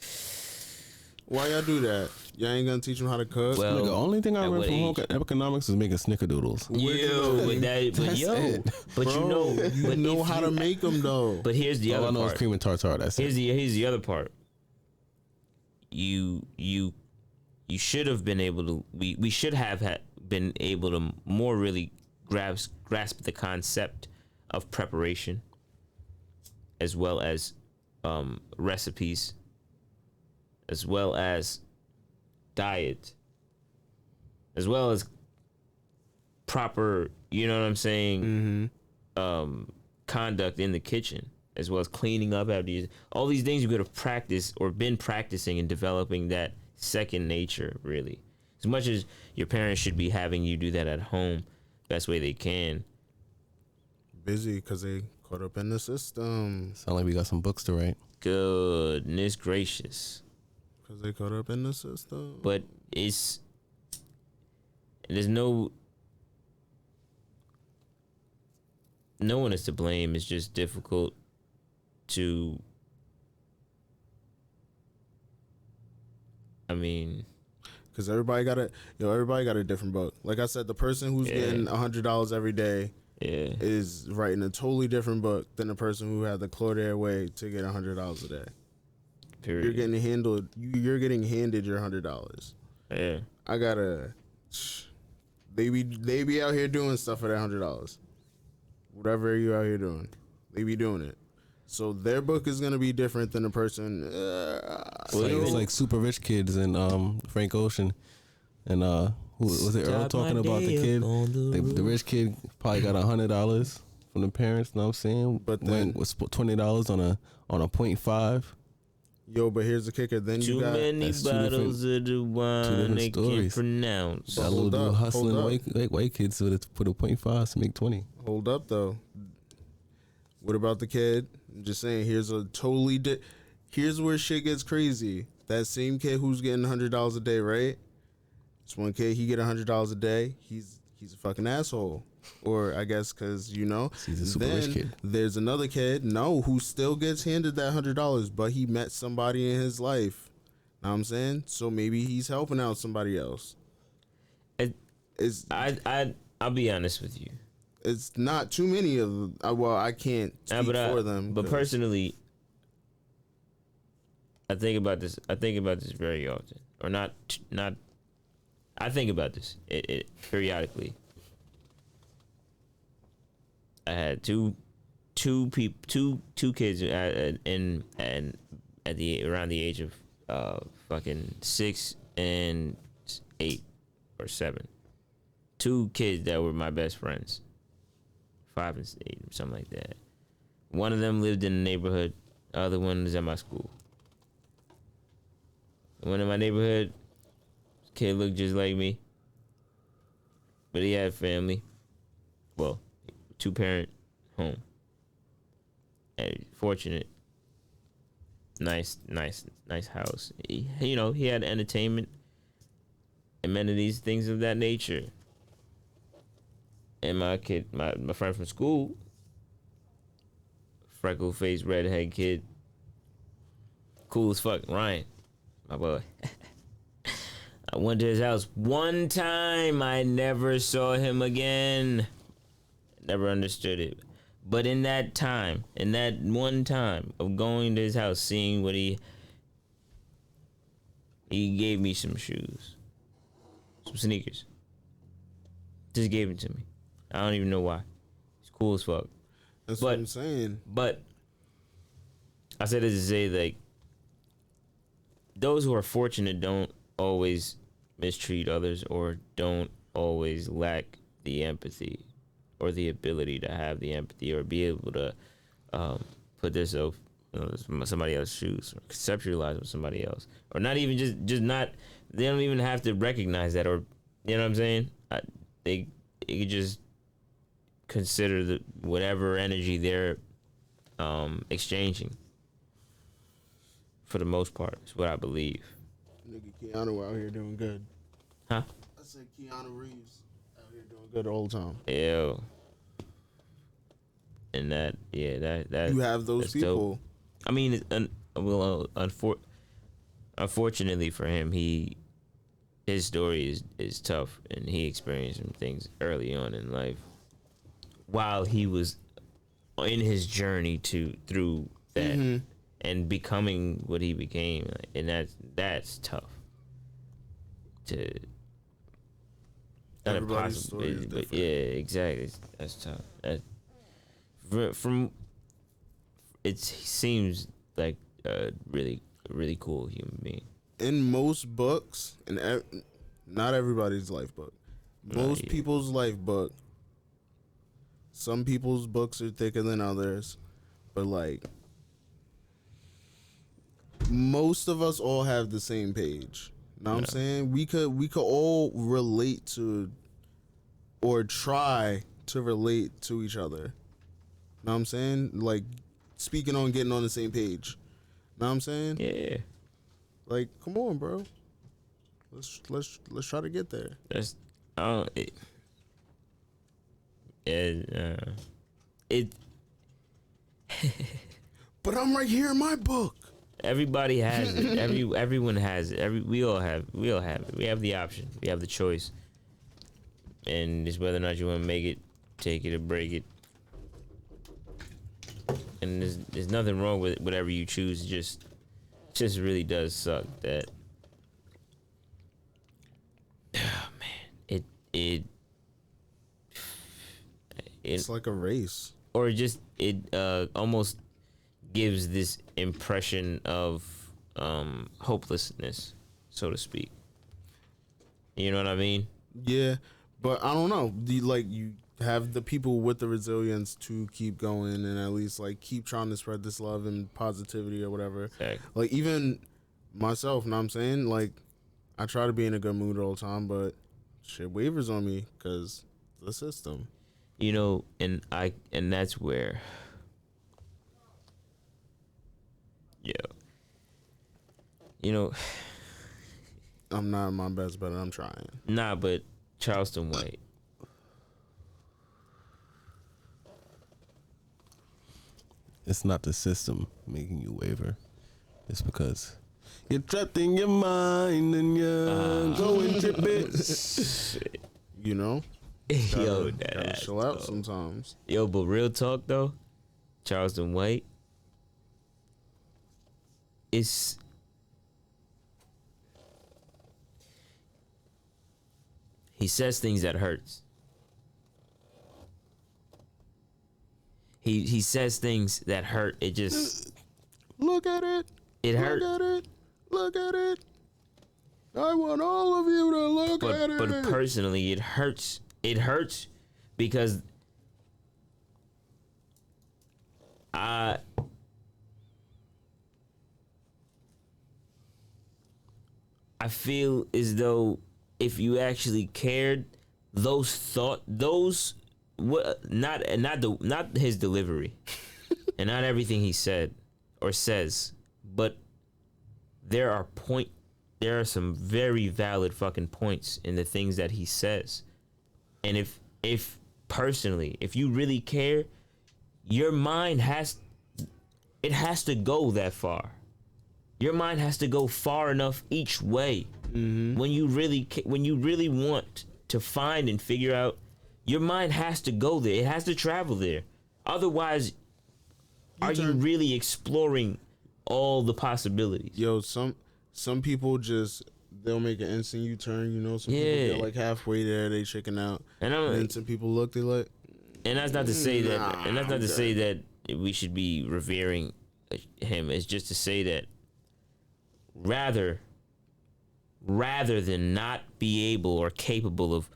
Why y'all do that? Y'all ain't gonna teach them how to cook. Well, the only thing I at read what from home age? economics is making snickerdoodles. You know how to make them though. But here's the All I other know part. is cream and tartar. That's it. Here's the other part. You should have been able to. We should have been able to more really grasp the concept of preparation, as well as recipes, as well as diet, as well as proper, you know what I'm saying, Mm-hmm. conduct in the kitchen, as well as cleaning up after you. All these things you could have practiced or been practicing and developing that second nature, really. As much as your parents should be having you do that at home, best way they can. Busy because they caught up in the system. Sound like we got some books to write. Goodness gracious. Because they caught up in the system. But there's no one is to blame. It's just difficult to, I mean, because everybody got a different book. Like I said, the person who's getting $100 every day is writing a totally different book than the person who had the Claude way to get $100 a day. period. You're getting handed your $100. Yeah. I gotta. They be out here doing stuff for that $100. Whatever you out here doing, they be doing it. So their book is gonna be different than the person. It's like Super Rich Kids and Frank Ocean and who was it? Earl talking about the kid. The rich kid probably got $100 from the parents. Know what I'm saying? But then was $20 on a 0.5. Yo, but here's the kicker. Then Too you got many bottles of the wine they can't pronounce. That little dude hustling white kids to put a 0.5 to make 20. Hold up though. What about the kid? I'm just saying. Here's a totally. Here's where shit gets crazy. That same kid who's getting $100 a day, right? This one kid, he get $100 a day. He's a fucking asshole. Or I guess because he's a super rich kid. There's another kid, who still gets handed that $100, but he met somebody in his life. Know what I'm saying? So maybe he's helping out somebody else. I'll be honest with you. It's not too many of them. Well, I can't speak for them. But personally, I think about this. Very often, or not. I think about this periodically. I had two kids and at the around the age of fucking 6 and 8 or 7. 2 kids that were my best friends. 5 and 8 or something like that. One of them lived in the neighborhood. The other one was at my school. The one in my neighborhood, kid looked just like me, but he had family. Well, 2-parent home. And fortunate. Nice house. He had entertainment, amenities, things of that nature. And my kid, my friend from school, freckle-faced redhead kid, cool as fuck, Ryan, my boy. I went to his house one time. I never saw him again. Never understood it. But in that one time of going to his house, seeing what he gave me some shoes, some sneakers. Just gave it to me. I don't even know why. It's cool as fuck. That's what I'm saying. But I said this to say, like, those who are fortunate don't always mistreat others or don't always lack the empathy or the ability to have the empathy or be able to put themselves in somebody else's shoes or conceptualize with somebody else, or not even just not. They don't even have to recognize that, or you know what I'm saying. They could just consider whatever energy they're exchanging. For the most part, is what I believe. Nigga Keanu out here doing good. Huh? I said Keanu Reeves out here doing good all the time. Ew. And that you have those people. Dope. I mean, unfortunately for him, his story is tough, and he experienced some things early on in life, while he was in his journey through that. Mm-hmm. And becoming what he became, and that's tough. Not impossible, but yeah, exactly. That's tough. He seems like a really, really cool human being. In most books, and not everybody's life book, Most people's life book. Some people's books are thicker than others, but like most of us all have the same page. Know what I'm saying? We could all relate to or try to relate to each other. Know what I'm saying? Like speaking on getting on the same page. Know what I'm saying? Yeah. Like, come on, bro. Let's try to get there. That's it. But I'm right here in my book. Everybody has it. Everyone has it. We all have it. We have the option. We have the choice. And it's whether or not you want to make it, take it, or break it. And there's nothing wrong with whatever you choose. It just really does suck that. Oh man, it's like a race, or it almost gives this impression of hopelessness, so to speak. You know what I mean? Yeah, but I don't know. You have the people with the resilience to keep going and at least like keep trying to spread this love and positivity or whatever. Exactly. Like even myself, know what I'm saying? Like I try to be in a good mood all the time, but shit wavers on me because the system. You know, and that's where, yeah. You know, I'm not my best, but I'm trying. Nah, but Charleston White. It's not the system making you waver. It's because you're trapped in your mind and you're going tripping. You know? Yo, gotta chill out sometimes. Yo, but real talk though, Charleston White, he says things that hurts. He says things that hurt. It just look at it. It hurt. Look at it. Look at it. I want all of you to look at it. But personally, it hurts. It hurts because I feel as though if you actually cared, not his delivery and not everything he said or says, but there are some very valid fucking points in the things that he says. And if personally, if you really care, your mind has to go that far. Your mind has to go far enough each way. Mm-hmm. When you really want to find and figure out, your mind has to go there. It has to travel there. Otherwise, are you really exploring all the possibilities? Yo, some people they'll make an instant U-turn, you know. Some people get like halfway there, they chicken out, and then some people look, they like. And that's not to say that. And that's not to say that we should be revering him. It's just to say that rather than not be able or capable of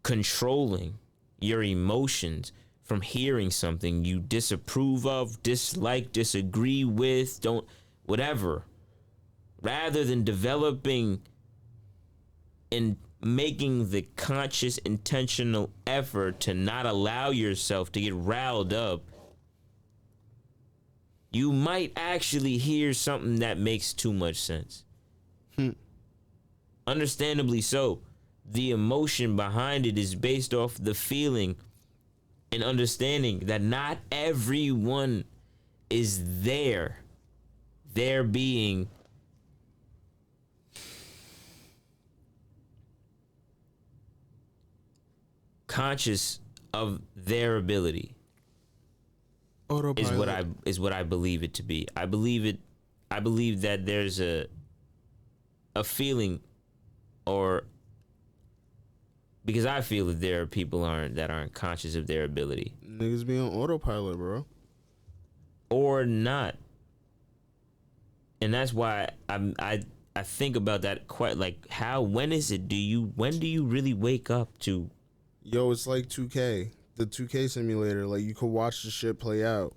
controlling your emotions from hearing something you disapprove of, dislike, disagree with, whatever. Rather than developing and making the conscious, intentional effort to not allow yourself to get riled up, you might actually hear something that makes too much sense. Understandably so. The emotion behind it is based off the feeling and understanding that not everyone is there. They're being conscious of their ability. Autopilot. is what I believe it to be. I believe that there's a feeling, or because I feel that there are people that aren't conscious of their ability. Niggas be on autopilot, bro. Or not. And that's why I I think about that quite like when do you really wake up to? Yo, it's like 2K, the 2K simulator. Like you could watch the shit play out,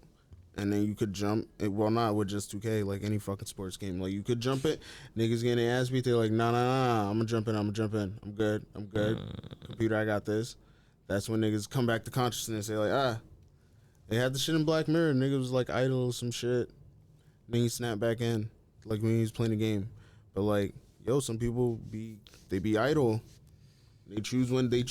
and then you could jump. Well, not with just 2K, like any fucking sports game. Like you could jump it. Niggas getting their ass beat. They're like, nah. I'm gonna jump in. I'm good. Computer, I got this. That's when niggas come back to consciousness. They're like, they had the shit in Black Mirror. Niggas was like idle or some shit. Then he snapped back in, like when he was playing the game. But like, yo, some people be idle. They choose when they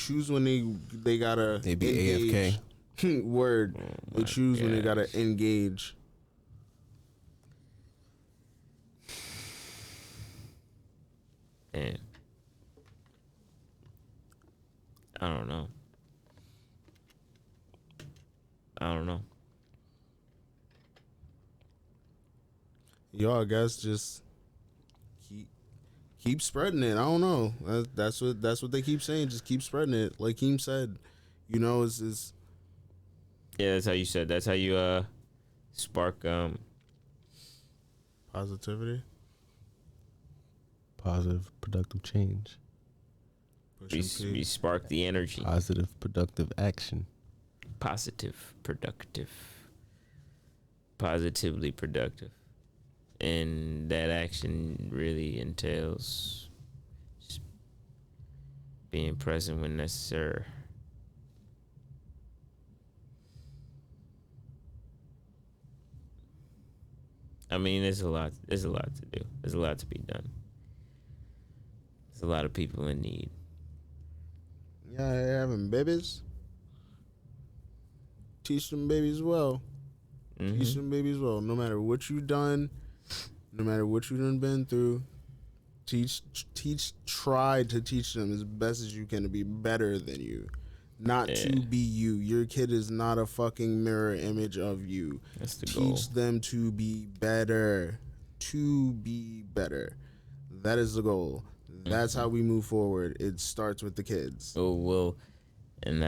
gotta They be engage. AFK. Word. They choose when they gotta engage. Man. I don't know. Yo, I guess just keep spreading it. I don't know. That's what they keep saying. Just keep spreading it. Like Keem said, you know, is Yeah, that's how you said. That's how you spark positivity. Positive, productive change. we spark the energy. Positive, productive action. Positive, productive. Positively productive. And that action really entails just being present when necessary. I mean, there's a lot to do. There's a lot to be done. There's a lot of people in need. Yeah, having babies. Teach them babies well. Mm-hmm. Teach them babies well. No matter what you've done, no matter what you done been through, try to teach them as best as you can to be better than you. Not to be you. Your kid is not a fucking mirror image of you. That's the goal. Teach them to be better. To be better. That is the goal. That's how we move forward. It starts with the kids. Oh, well, and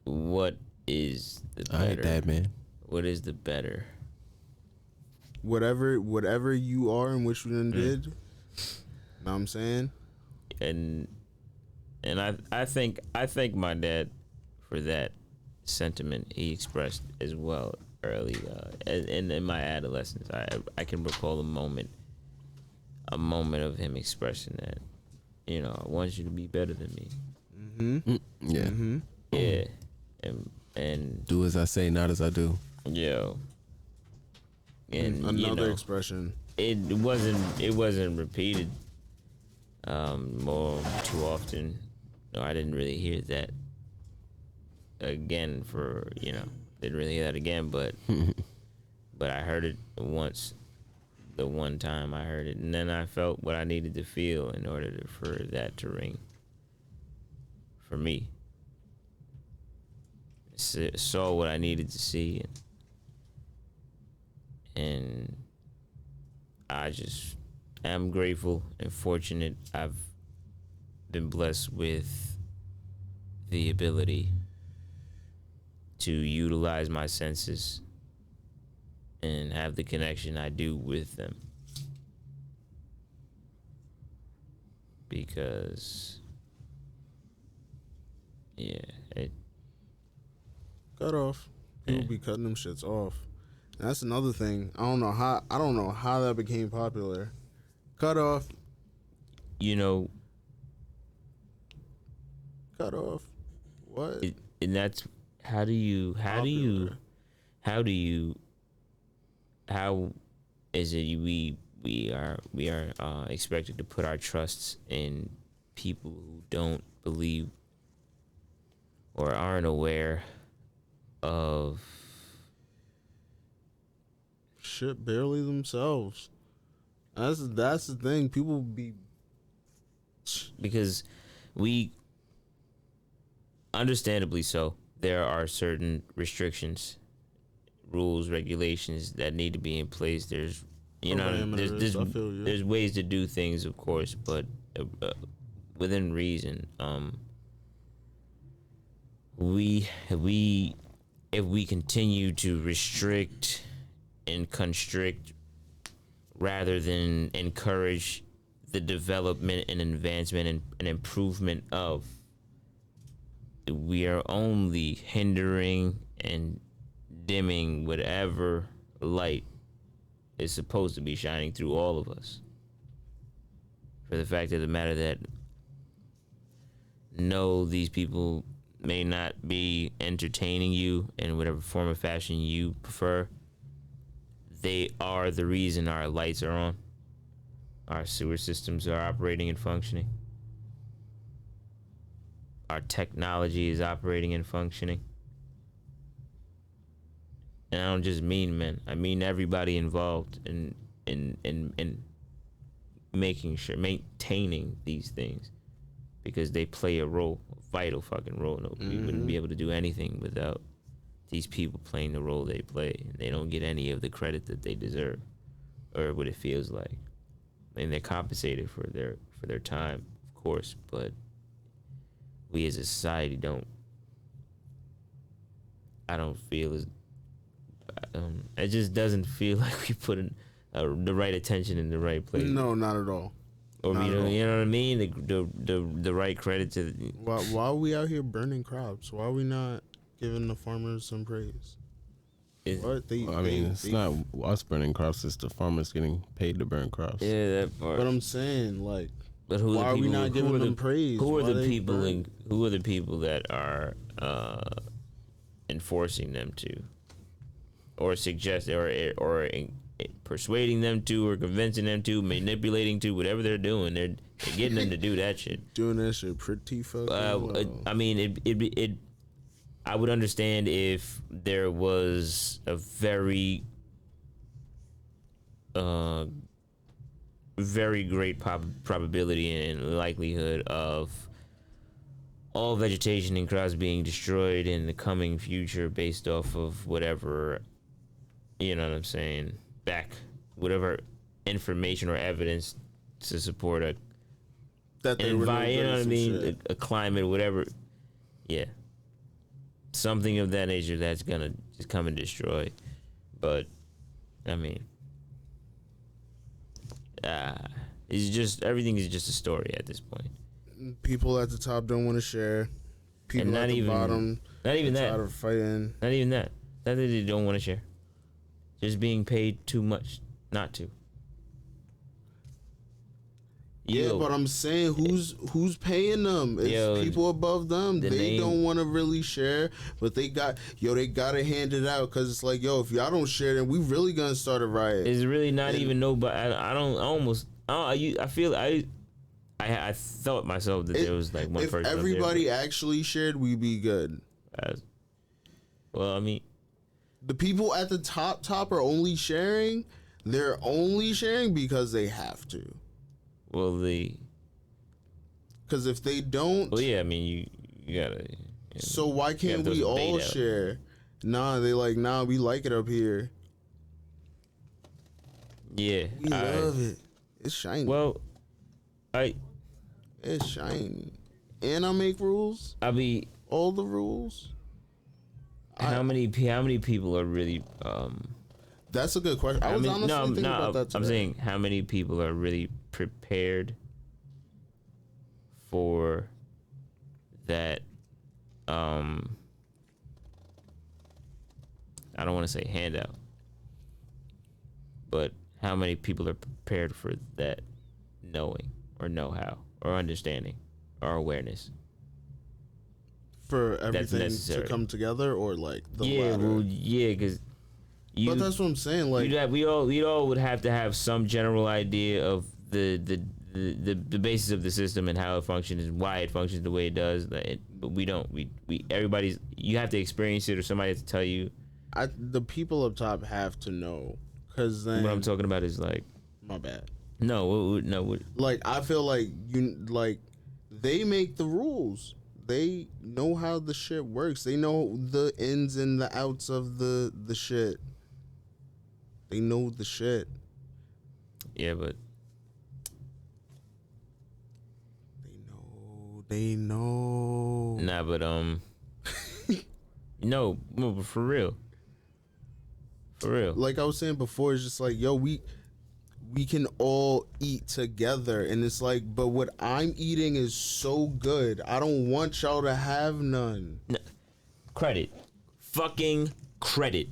what is the better? I ain't that, man. What is the better? Whatever you are and what you done did. Know what I'm saying? And I think my dad for that sentiment he expressed as well early in my adolescence. I can recall a moment of him expressing that, you know, I want you to be better than me. Mm-hmm. Yeah. Mm-hmm. Yeah. And Do as I say, not as I do. yo. And another expression. It wasn't repeated more too often. No, I didn't really hear that again didn't really hear that again, but I heard it once, the one time I heard it, and then I felt what I needed to feel in order for that to ring for me. Saw what I needed to see, and I just am grateful and fortunate. I've been blessed with the ability to utilize my senses and have the connection I do with them. Because, yeah, Cut off. People be cutting them shits off. And that's another thing. I don't know how that became popular. Cut off. you know, Cut off. What? and that's how is it we are expected to put our trusts in people who don't believe or aren't aware of Shit, barely themselves. That's the thing. People be because we understandably so there are certain restrictions, rules, regulations that need to be in place. There's there's ways to do things, of course, but within reason. If we continue to restrict and constrict rather than encourage the development and advancement and improvement of. We are only hindering and dimming whatever light is supposed to be shining through all of us. For the fact of the matter that no, these people may not be entertaining you in whatever form or fashion you prefer. They are the reason our lights are on. Our sewer systems are operating and functioning. Our technology is operating and functioning. And I don't just mean men. I mean everybody involved in making sure, maintaining these things, because they play a role, a vital fucking role. No, we wouldn't be able to do anything without these people playing the role they play. They don't get any of the credit that they deserve, or what it feels like. And they're compensated for their time, of course, but we as a society don't. I don't feel as. It just doesn't feel like we put in, the right attention in the right place. No, not at all. Or you know what I mean? The right credit to. Why are we out here burning crops? Why are we not giving the farmers some praise? It's not us burning crops; it's the farmers getting paid to burn crops. Yeah, that part. But I'm saying, like, but who why are we not giving them praise? Who are the people that are enforcing them to, or suggesting, or persuading them to, or convincing them to, manipulating to, whatever they're doing, they're getting them to do that shit. Doing that shit pretty fucking well. I mean, it. I would understand if there was a very, very great probability and likelihood of all vegetation and crops being destroyed in the coming future based off of whatever, you know what I'm saying, whatever information or evidence to support a climate, whatever. Yeah. Something of that nature that's gonna just come and destroy. But I mean, it's just, everything is just a story at this point. People at the top don't want to share. People at the bottom, not even that. Tired of fighting. Not even that. Not that they don't want to share. Just being paid too much not to. Yeah, but I'm saying, who's paying them? It's people above them. They don't want to really share, but they gotta hand it out, because it's like, if y'all don't share, then we really gonna start a riot. It's really not even nobody. I thought myself that there was like one person. If everybody actually shared, we'd be good. Well, I mean, the people at the top are only sharing. They're only sharing because they have to. Well, because if they don't, well, yeah, I mean, you gotta. So why can't we all share? Nah, we like it up here. Yeah, we love it. It's shiny. Well, it's shiny, and I make rules. I be all the rules. How many people are really? That's a good question. I was honestly thinking about that today. I'm saying, how many people are really prepared for that? I don't want to say handout, but how many people are prepared for that knowing, or know-how, or understanding, or awareness? For everything to come together, or like the ladder? Well, yeah, because. But that's what I'm saying. Like, we all would have to have some general idea of the basis of the system and how it functions and why it functions the way it does. But we don't. You have to experience it, or somebody has to tell you. The people up top have to know, because then what I'm talking about is like, my bad. No. Like, I feel like they make the rules. They know how the shit works. They know the ins and the outs of the shit. They know the shit. Yeah, but they know. Nah, but no, for real. Like I was saying before, it's just like, we we can all eat together. And it's like, but what I'm eating is so good. I don't want y'all to have none. Credit. Fucking credit.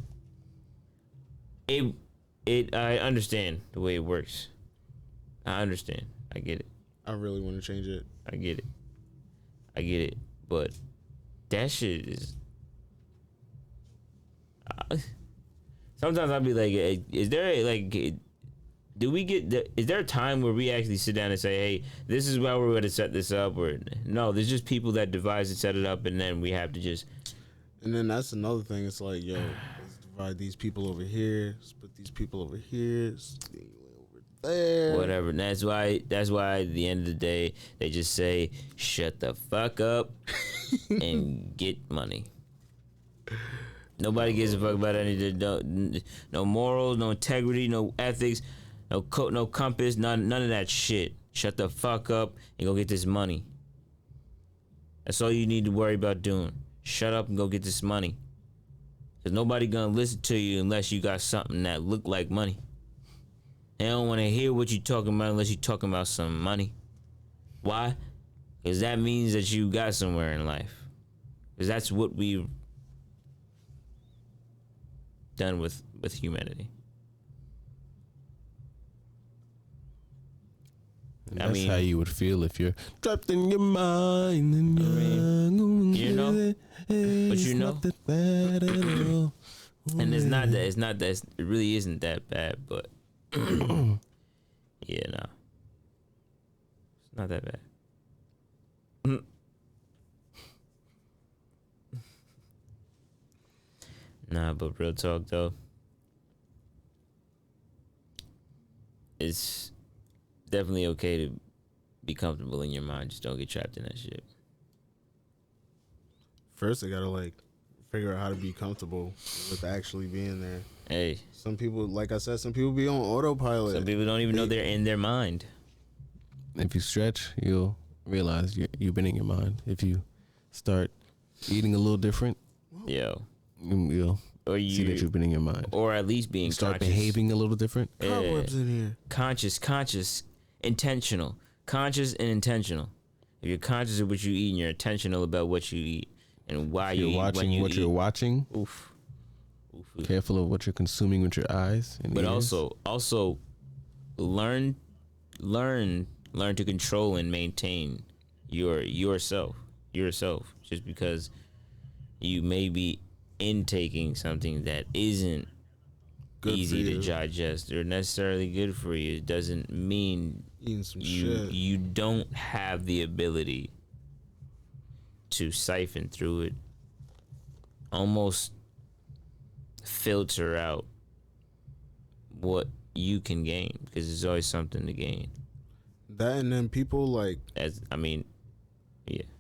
I understand the way it works. I understand. I get it. I really want to change it. I get it. But that shit is. Sometimes I'll be like, is there like, is there a time where we actually sit down and say, hey, this is why we're going to set this up? Or no, there's just people that devise and set it up, and then we have to just. And then that's another thing. It's like, yo, let's divide these people over here, split these people over here, split over there. Whatever. And that's why at the end of the day, they just say, shut the fuck up and get money. Nobody gives a fuck about anything. No morals, no integrity, no ethics, no compass, none of that shit. Shut the fuck up and go get this money. That's all you need to worry about doing. Shut up and go get this money. Cause nobody gonna listen to you unless you got something that look like money. They don't want to hear what you talking about unless you talking about some money. Why? Cause that means that you got somewhere in life. Cause that's what we've done with humanity. And that's how you would feel if you're trapped in your mind and you know, but you know, and it's not that it really isn't that bad, but yeah, no, it's not that bad. Nah, but real talk though, it's definitely okay to be comfortable in your mind. Just don't get trapped in that shit. First, they gotta like figure out how to be comfortable with actually being there. Hey, some people, like I said, some people be on autopilot. Some people don't even know they're in their mind. If you stretch, you'll realize you've been in your mind. If you start eating a little different, you'll see that you've been in your mind. Or at least being start conscious. Behaving a little different. Cobwebs in here. Conscious, intentional. Conscious and intentional. If you're conscious of what you eat and you're intentional about what you eat and why you eat, watching when what you're watching. Oof. Careful of what you're consuming with your eyes and but ears. also learn to control and maintain yourself just because you may be intaking something that isn't good easy to digest or necessarily good for you. It doesn't mean you don't have the ability to siphon through it, almost filter out what you can gain, because there's always something to gain. That, and then people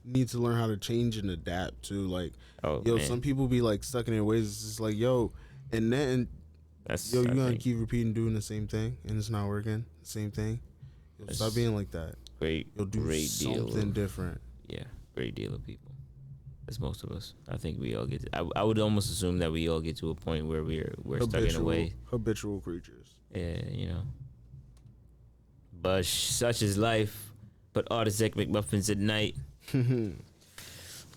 need to learn how to change and adapt too. Like, man. Some people be like stuck in their ways. It's just like, and then you're gonna keep repeating doing the same thing, and it's not working. Same thing. Stop being like that. You'll do great something different. Yeah, great deal of people. That's most of us. I think we all get. I would almost assume that we all get to a point where we're stuck in a way. Habitual creatures. Yeah, But such is life. But artists make McMuffins at night.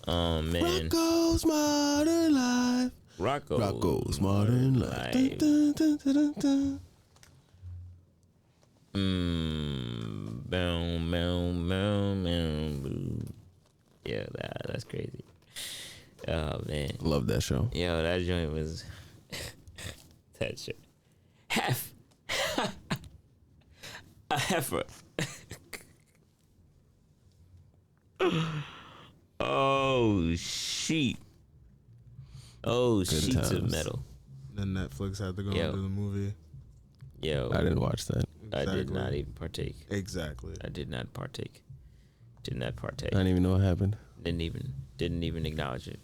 Oh man. Rocco's Modern Life. Rocco's Modern Life. Dun, dun, dun, dun, dun. Yeah, that's crazy. Oh man, love that show. Yo, that joint was that shit. A heifer. Oh shit. Oh, sheets of metal. Then Netflix had to go into the movie. Yo, I didn't watch that. Exactly. I did not even partake. Exactly. I did not partake. Did not partake. I didn't even know what happened. Didn't even acknowledge it.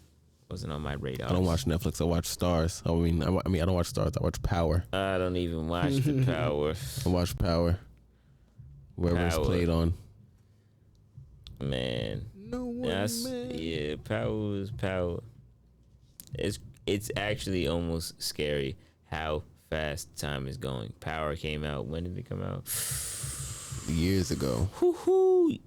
Wasn't on my radar. I don't watch Netflix. I watch Stars. I don't watch Stars. I watch Power. I don't even watch the Power. I watch Power. Wherever it's played on. Man. No one, man. Yeah, Power is Power. It's actually almost scary how fast time is going. Power came out. When did it come out? Years ago. Woo-hoo.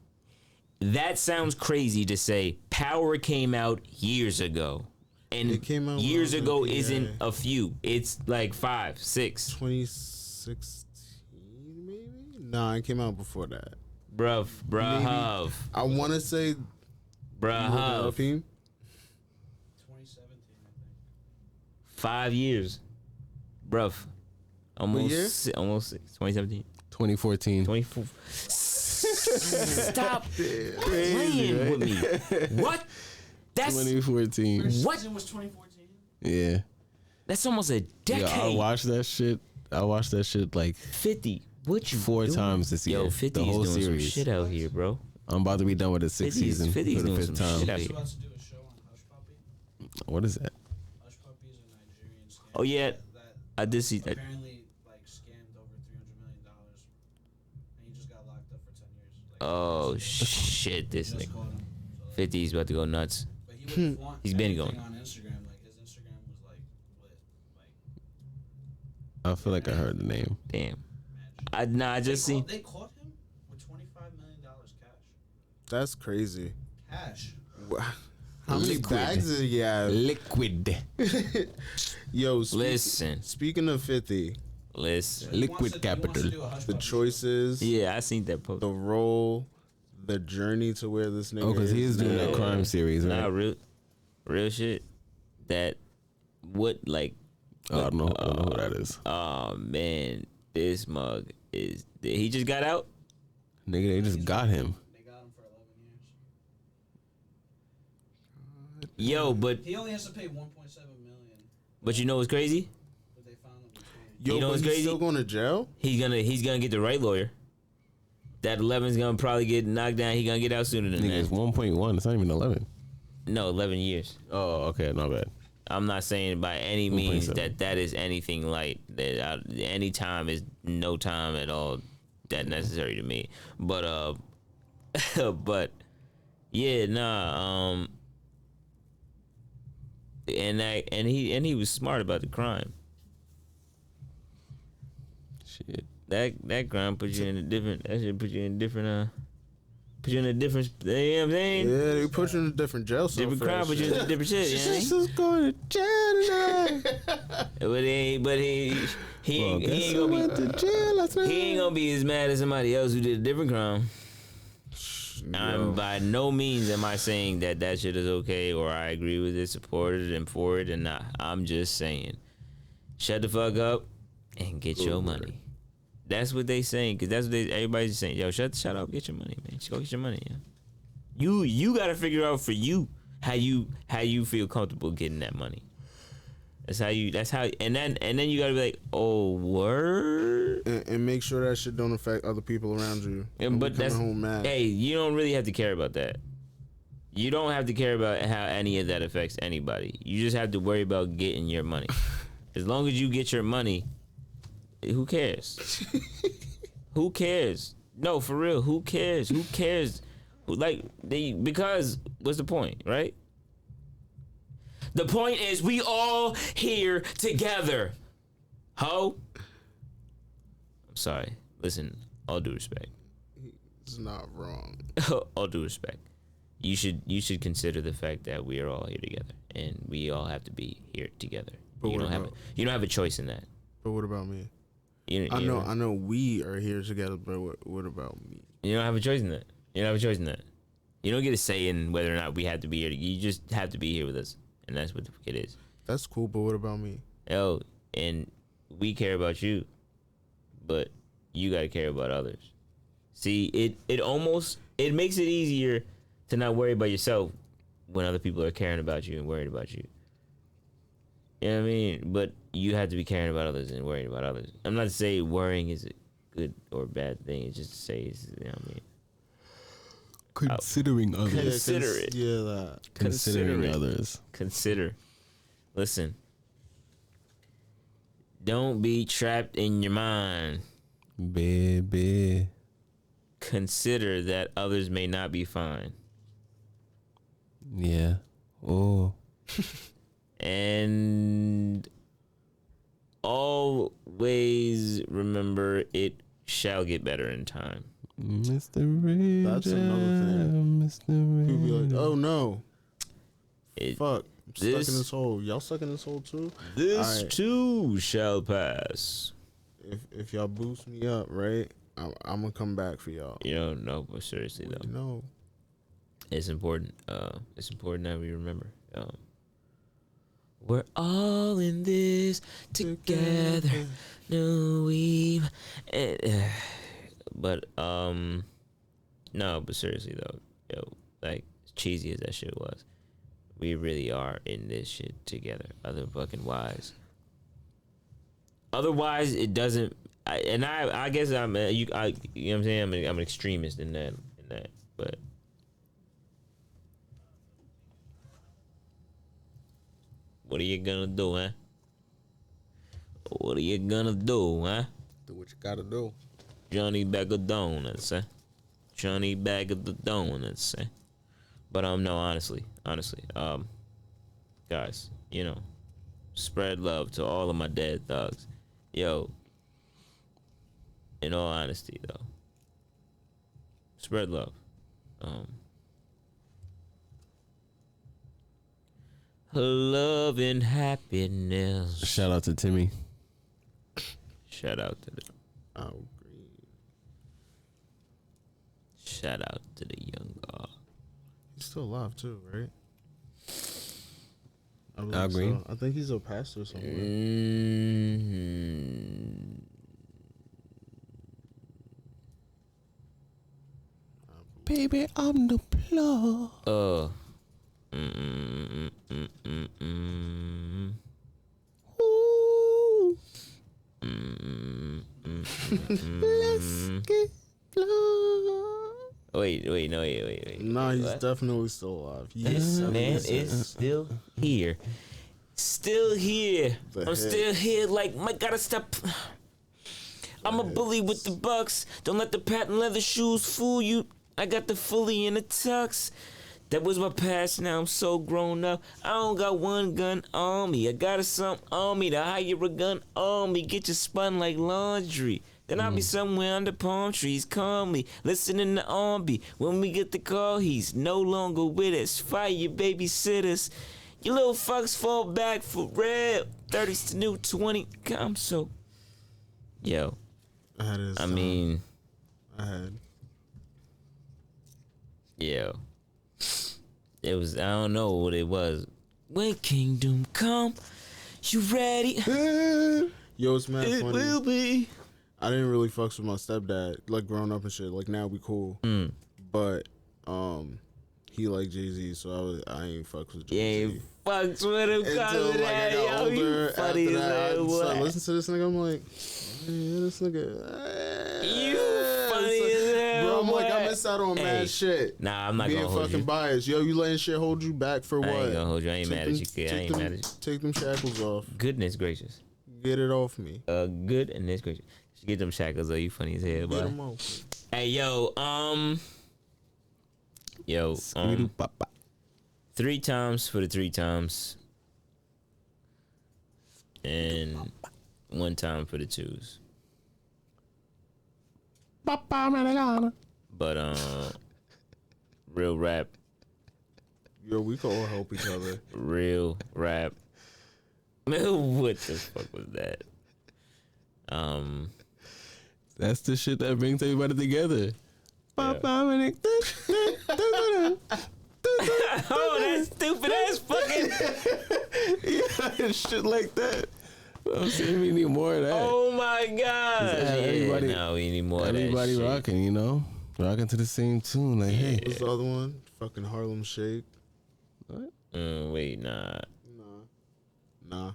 That sounds crazy to say. Power came out years ago. And It came out when I years was in ago PA. isn't a few. It's like 5, 6. 2016, maybe? Nah, it came out before that. Bruh, Maybe. I want to say Bruh. 2017, I think. 5 years. Bruh. Almost, year? almost 2017. 2014. 24. Stop playing with me. What? That's 2014. What? Season was 2014. Yeah. that's almost a decade. Yeah, I watched that shit like 50. What you 4 doing? times this year. Yo, 50 the is whole doing series. some shit out here, bro. I'm about to be done with the 6th 50's season 50's for the doing 5th some time. shit out He's here. about to do a show on Hush Puppy. What is that? Hush Puppy is a Nigerian scam. Oh, yeah. That I did see that. apparently like scammed over $300 million, and he just got locked up for 10 years. Like, Oh shit, this just nigga. caught him. So, like, 50's about to go nuts. but he would want He's been everything going. on Instagram. Like his Instagram was like lit, like I feel like I heard the name. Damn. magic. I just seen. They caught him with $25 million cash. That's crazy. Cash. How many Liquid. bags did he have? Liquid. Yo, Listen, speaking of 50, listen. He Liquid wants to capital. do a Hush the Puppy show. choices, Yeah, I seen that post. the role, the journey to where this nigga Oh, because he is doing now. that crime series, right? Nah, real shit. That what like? Oh, I don't know who that is. Oh man, this mug is. He just got out. Nigga, they just got him. They got him for 11 years. Yo, but He only has to pay 1.7 million. you know what's crazy? But they found him with 20. Yo, You know but what's he's crazy? still going to jail? He's gonna get the right lawyer. That 11's gonna probably get knocked down. He gonna get out sooner than Nigga, it's that. 1.1. It's not even 11. No, 11 years. Oh, okay, not bad. I'm not saying by any means 1.7. that is anything light. That any time is no time at all that necessary to me. But but yeah, nah. And he was smart about the crime. Shit. That crime put you in a different. That should put you in a different. Put you in a different. You know what I'm saying? Yeah, they put you in a different jail cell. Different for crime, that but you shit. in a different shit. You know what I mean? Just going to jail tonight. But he Well, ain't guess who gonna went be to jail last night? he ain't gonna be as mad as somebody else who did a different crime. I'm by no means am I saying that shit is okay or I agree with it, support it, and for it, and not. I'm just saying, shut the fuck up and get your money. That's what they saying, cause that's what everybody's saying. Yo, shut up, get your money, man. Just go get your money. Yeah. You gotta figure out for you how you feel comfortable getting that money. That's how, and then you gotta be like, oh, word. And make sure that shit don't affect other people around you. And, but Don't be that's coming home mad. hey, you don't really have to care about that. You don't have to care about how any of that affects anybody. You just have to worry about getting your money. As long as you get your money, who cares? Who cares? No, for real, who cares? Who cares? Because what's the point, right? The point is we all here together. Ho? I'm sorry. Listen, all due respect. It's not wrong. All due respect. You should consider the fact that we are all here together and we all have to be here together. But You what don't have a choice in that. But what about me? You I know we are here together, but what about me? You don't have a choice in that. You don't have a choice in that. You don't get a say in whether or not we have to be here. You just have to be here with us. And that's what it is. That's cool, but what about me? Yo, and we care about you, but you gotta care about others. See, it makes it easier to not worry about yourself when other people are caring about you and worried about you. You know what I mean? But you have to be caring about others and worrying about others. I'm not saying worrying is a good or bad thing. It's just to say, you know what I mean? Considering others. Consider it. Yeah, that. Considering Consider it. others. Consider. Listen. Don't be trapped in your mind. Baby. Consider that others may not be fine. Yeah. Oh. And all shall get better in time. Mr. Ray. That's another thing. Mr. People be like, Ray. oh no, fuck, I'm stuck in this- this hole. Y'all stuck in this hole too? This Alright. too shall pass. If y'all boost me up, right, I'm gonna come back for y'all. You know, no, but seriously though, You know, it's important. It's important that we remember. We're all in this together. No, we. But no, but seriously though, yo, like as cheesy as that shit was, we really are in this shit together. Otherwise, it doesn't. I guess I'm you know what I'm saying. I'm an extremist in that, but. What are you gonna do, huh? What are you gonna do, huh? do what you gotta do. Johnny bag of donuts, huh? Johnny bag of the donuts, huh? But no, honestly, guys, you know, spread love to all of my dead thugs. Yo, in all honesty though, spread love. Love and happiness. Shout out to Timmy. Shout out to the Ouuh. shout out to the young god. He's still alive too, right? Ouuh Green? So. I think he's a pastor somewhere. Baby, I'm the plug. Ooh. Let's get plug. Wait. Nah, he's What? definitely still alive. This man is still here. Still here. The I'm heck? still here. Like, Mike, gotta stop. I'm a bully with the bucks. Don't let the patent leather shoes fool you. I got the fully in the tux. That was my past, now I'm so grown up. I don't got one gun on me. I got something on me to hire a gun on me. Get you spun like laundry. Then I'll be somewhere under palm trees, calmly listening to R&B. When we get the call, he's no longer with us. Fire your babysitters. You little fucks fall back for real. 30's the new 20. God, I'm so. Yo, I had his I time. mean, I had. yo. It was, I don't know what it was. When kingdom come, you ready? Yo, it's mad It funny. will be. I didn't really fucks with my stepdad, like growing up and shit. Like now we cool, but he like Jay-Z, so I ain't fucks with Yeah, Jay-Z. fucks with him. Until like I got older, after funny as that, I hell, started boy. listening to this nigga. I'm like, man, this nigga, You funny as hell, bro. I'm like, I boy. missed out on Hey, mad shit. Nah, I'm not Being gonna hold fucking you. biased. Yo, you letting shit hold you back for I what? ain't gonna hold you. I ain't Take mad them- at you, kid. I take ain't them- mad at you. Take them shackles off. Goodness gracious. Get it off me. Goodness gracious. Get them shackles though. You funny as hell, Get boy. them off. Hey, yo, Scooby-Doo-Papa. 3 times for the 3 times, and 1 time for the 2s. Papa Americana. But real rap, Yo, we can all help each other. real rap. Man, what the fuck was that? That's the shit that brings everybody together. Papa Americana. Oh, that stupid ass fucking. Yeah, shit like that. I'm saying we need more of that. Oh my god. Everybody- No, we need more of that Everybody shit. rocking, you know? Rocking to the same tune. Like, hey. What's the other one? Fucking Harlem Shake. Wait, nah. Nah.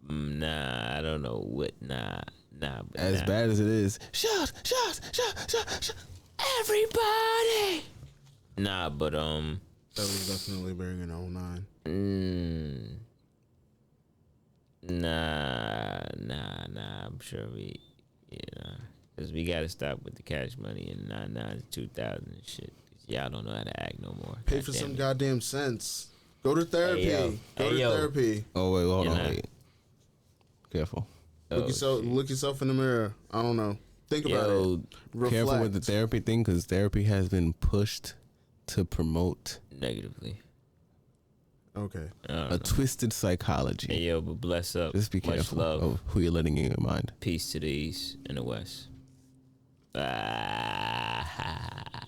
Nah, I don't know what. Nah. But As nah. bad as it is. Shot. Everybody. Nah, but That was definitely bringing 09. Nah. I'm sure we, because we gotta stop with the cash money in 99 to 2000 and shit. Y'all don't know how to act no more. Pay for Goddamn some it. goddamn sense. Go to therapy. yo. Go Hey, to yo. therapy. Oh, wait, hold You on. know. Wait. Careful. Oh, Look yourself in the mirror. I don't know. Think about Yo, it. careful with the Reflect. therapy thing because therapy has been pushed to promote Negatively. Okay. I don't a know. twisted psychology. Hey, yo, but bless up. Just be Much careful love. of who you're letting in your mind. Peace to the East and the West. Ah,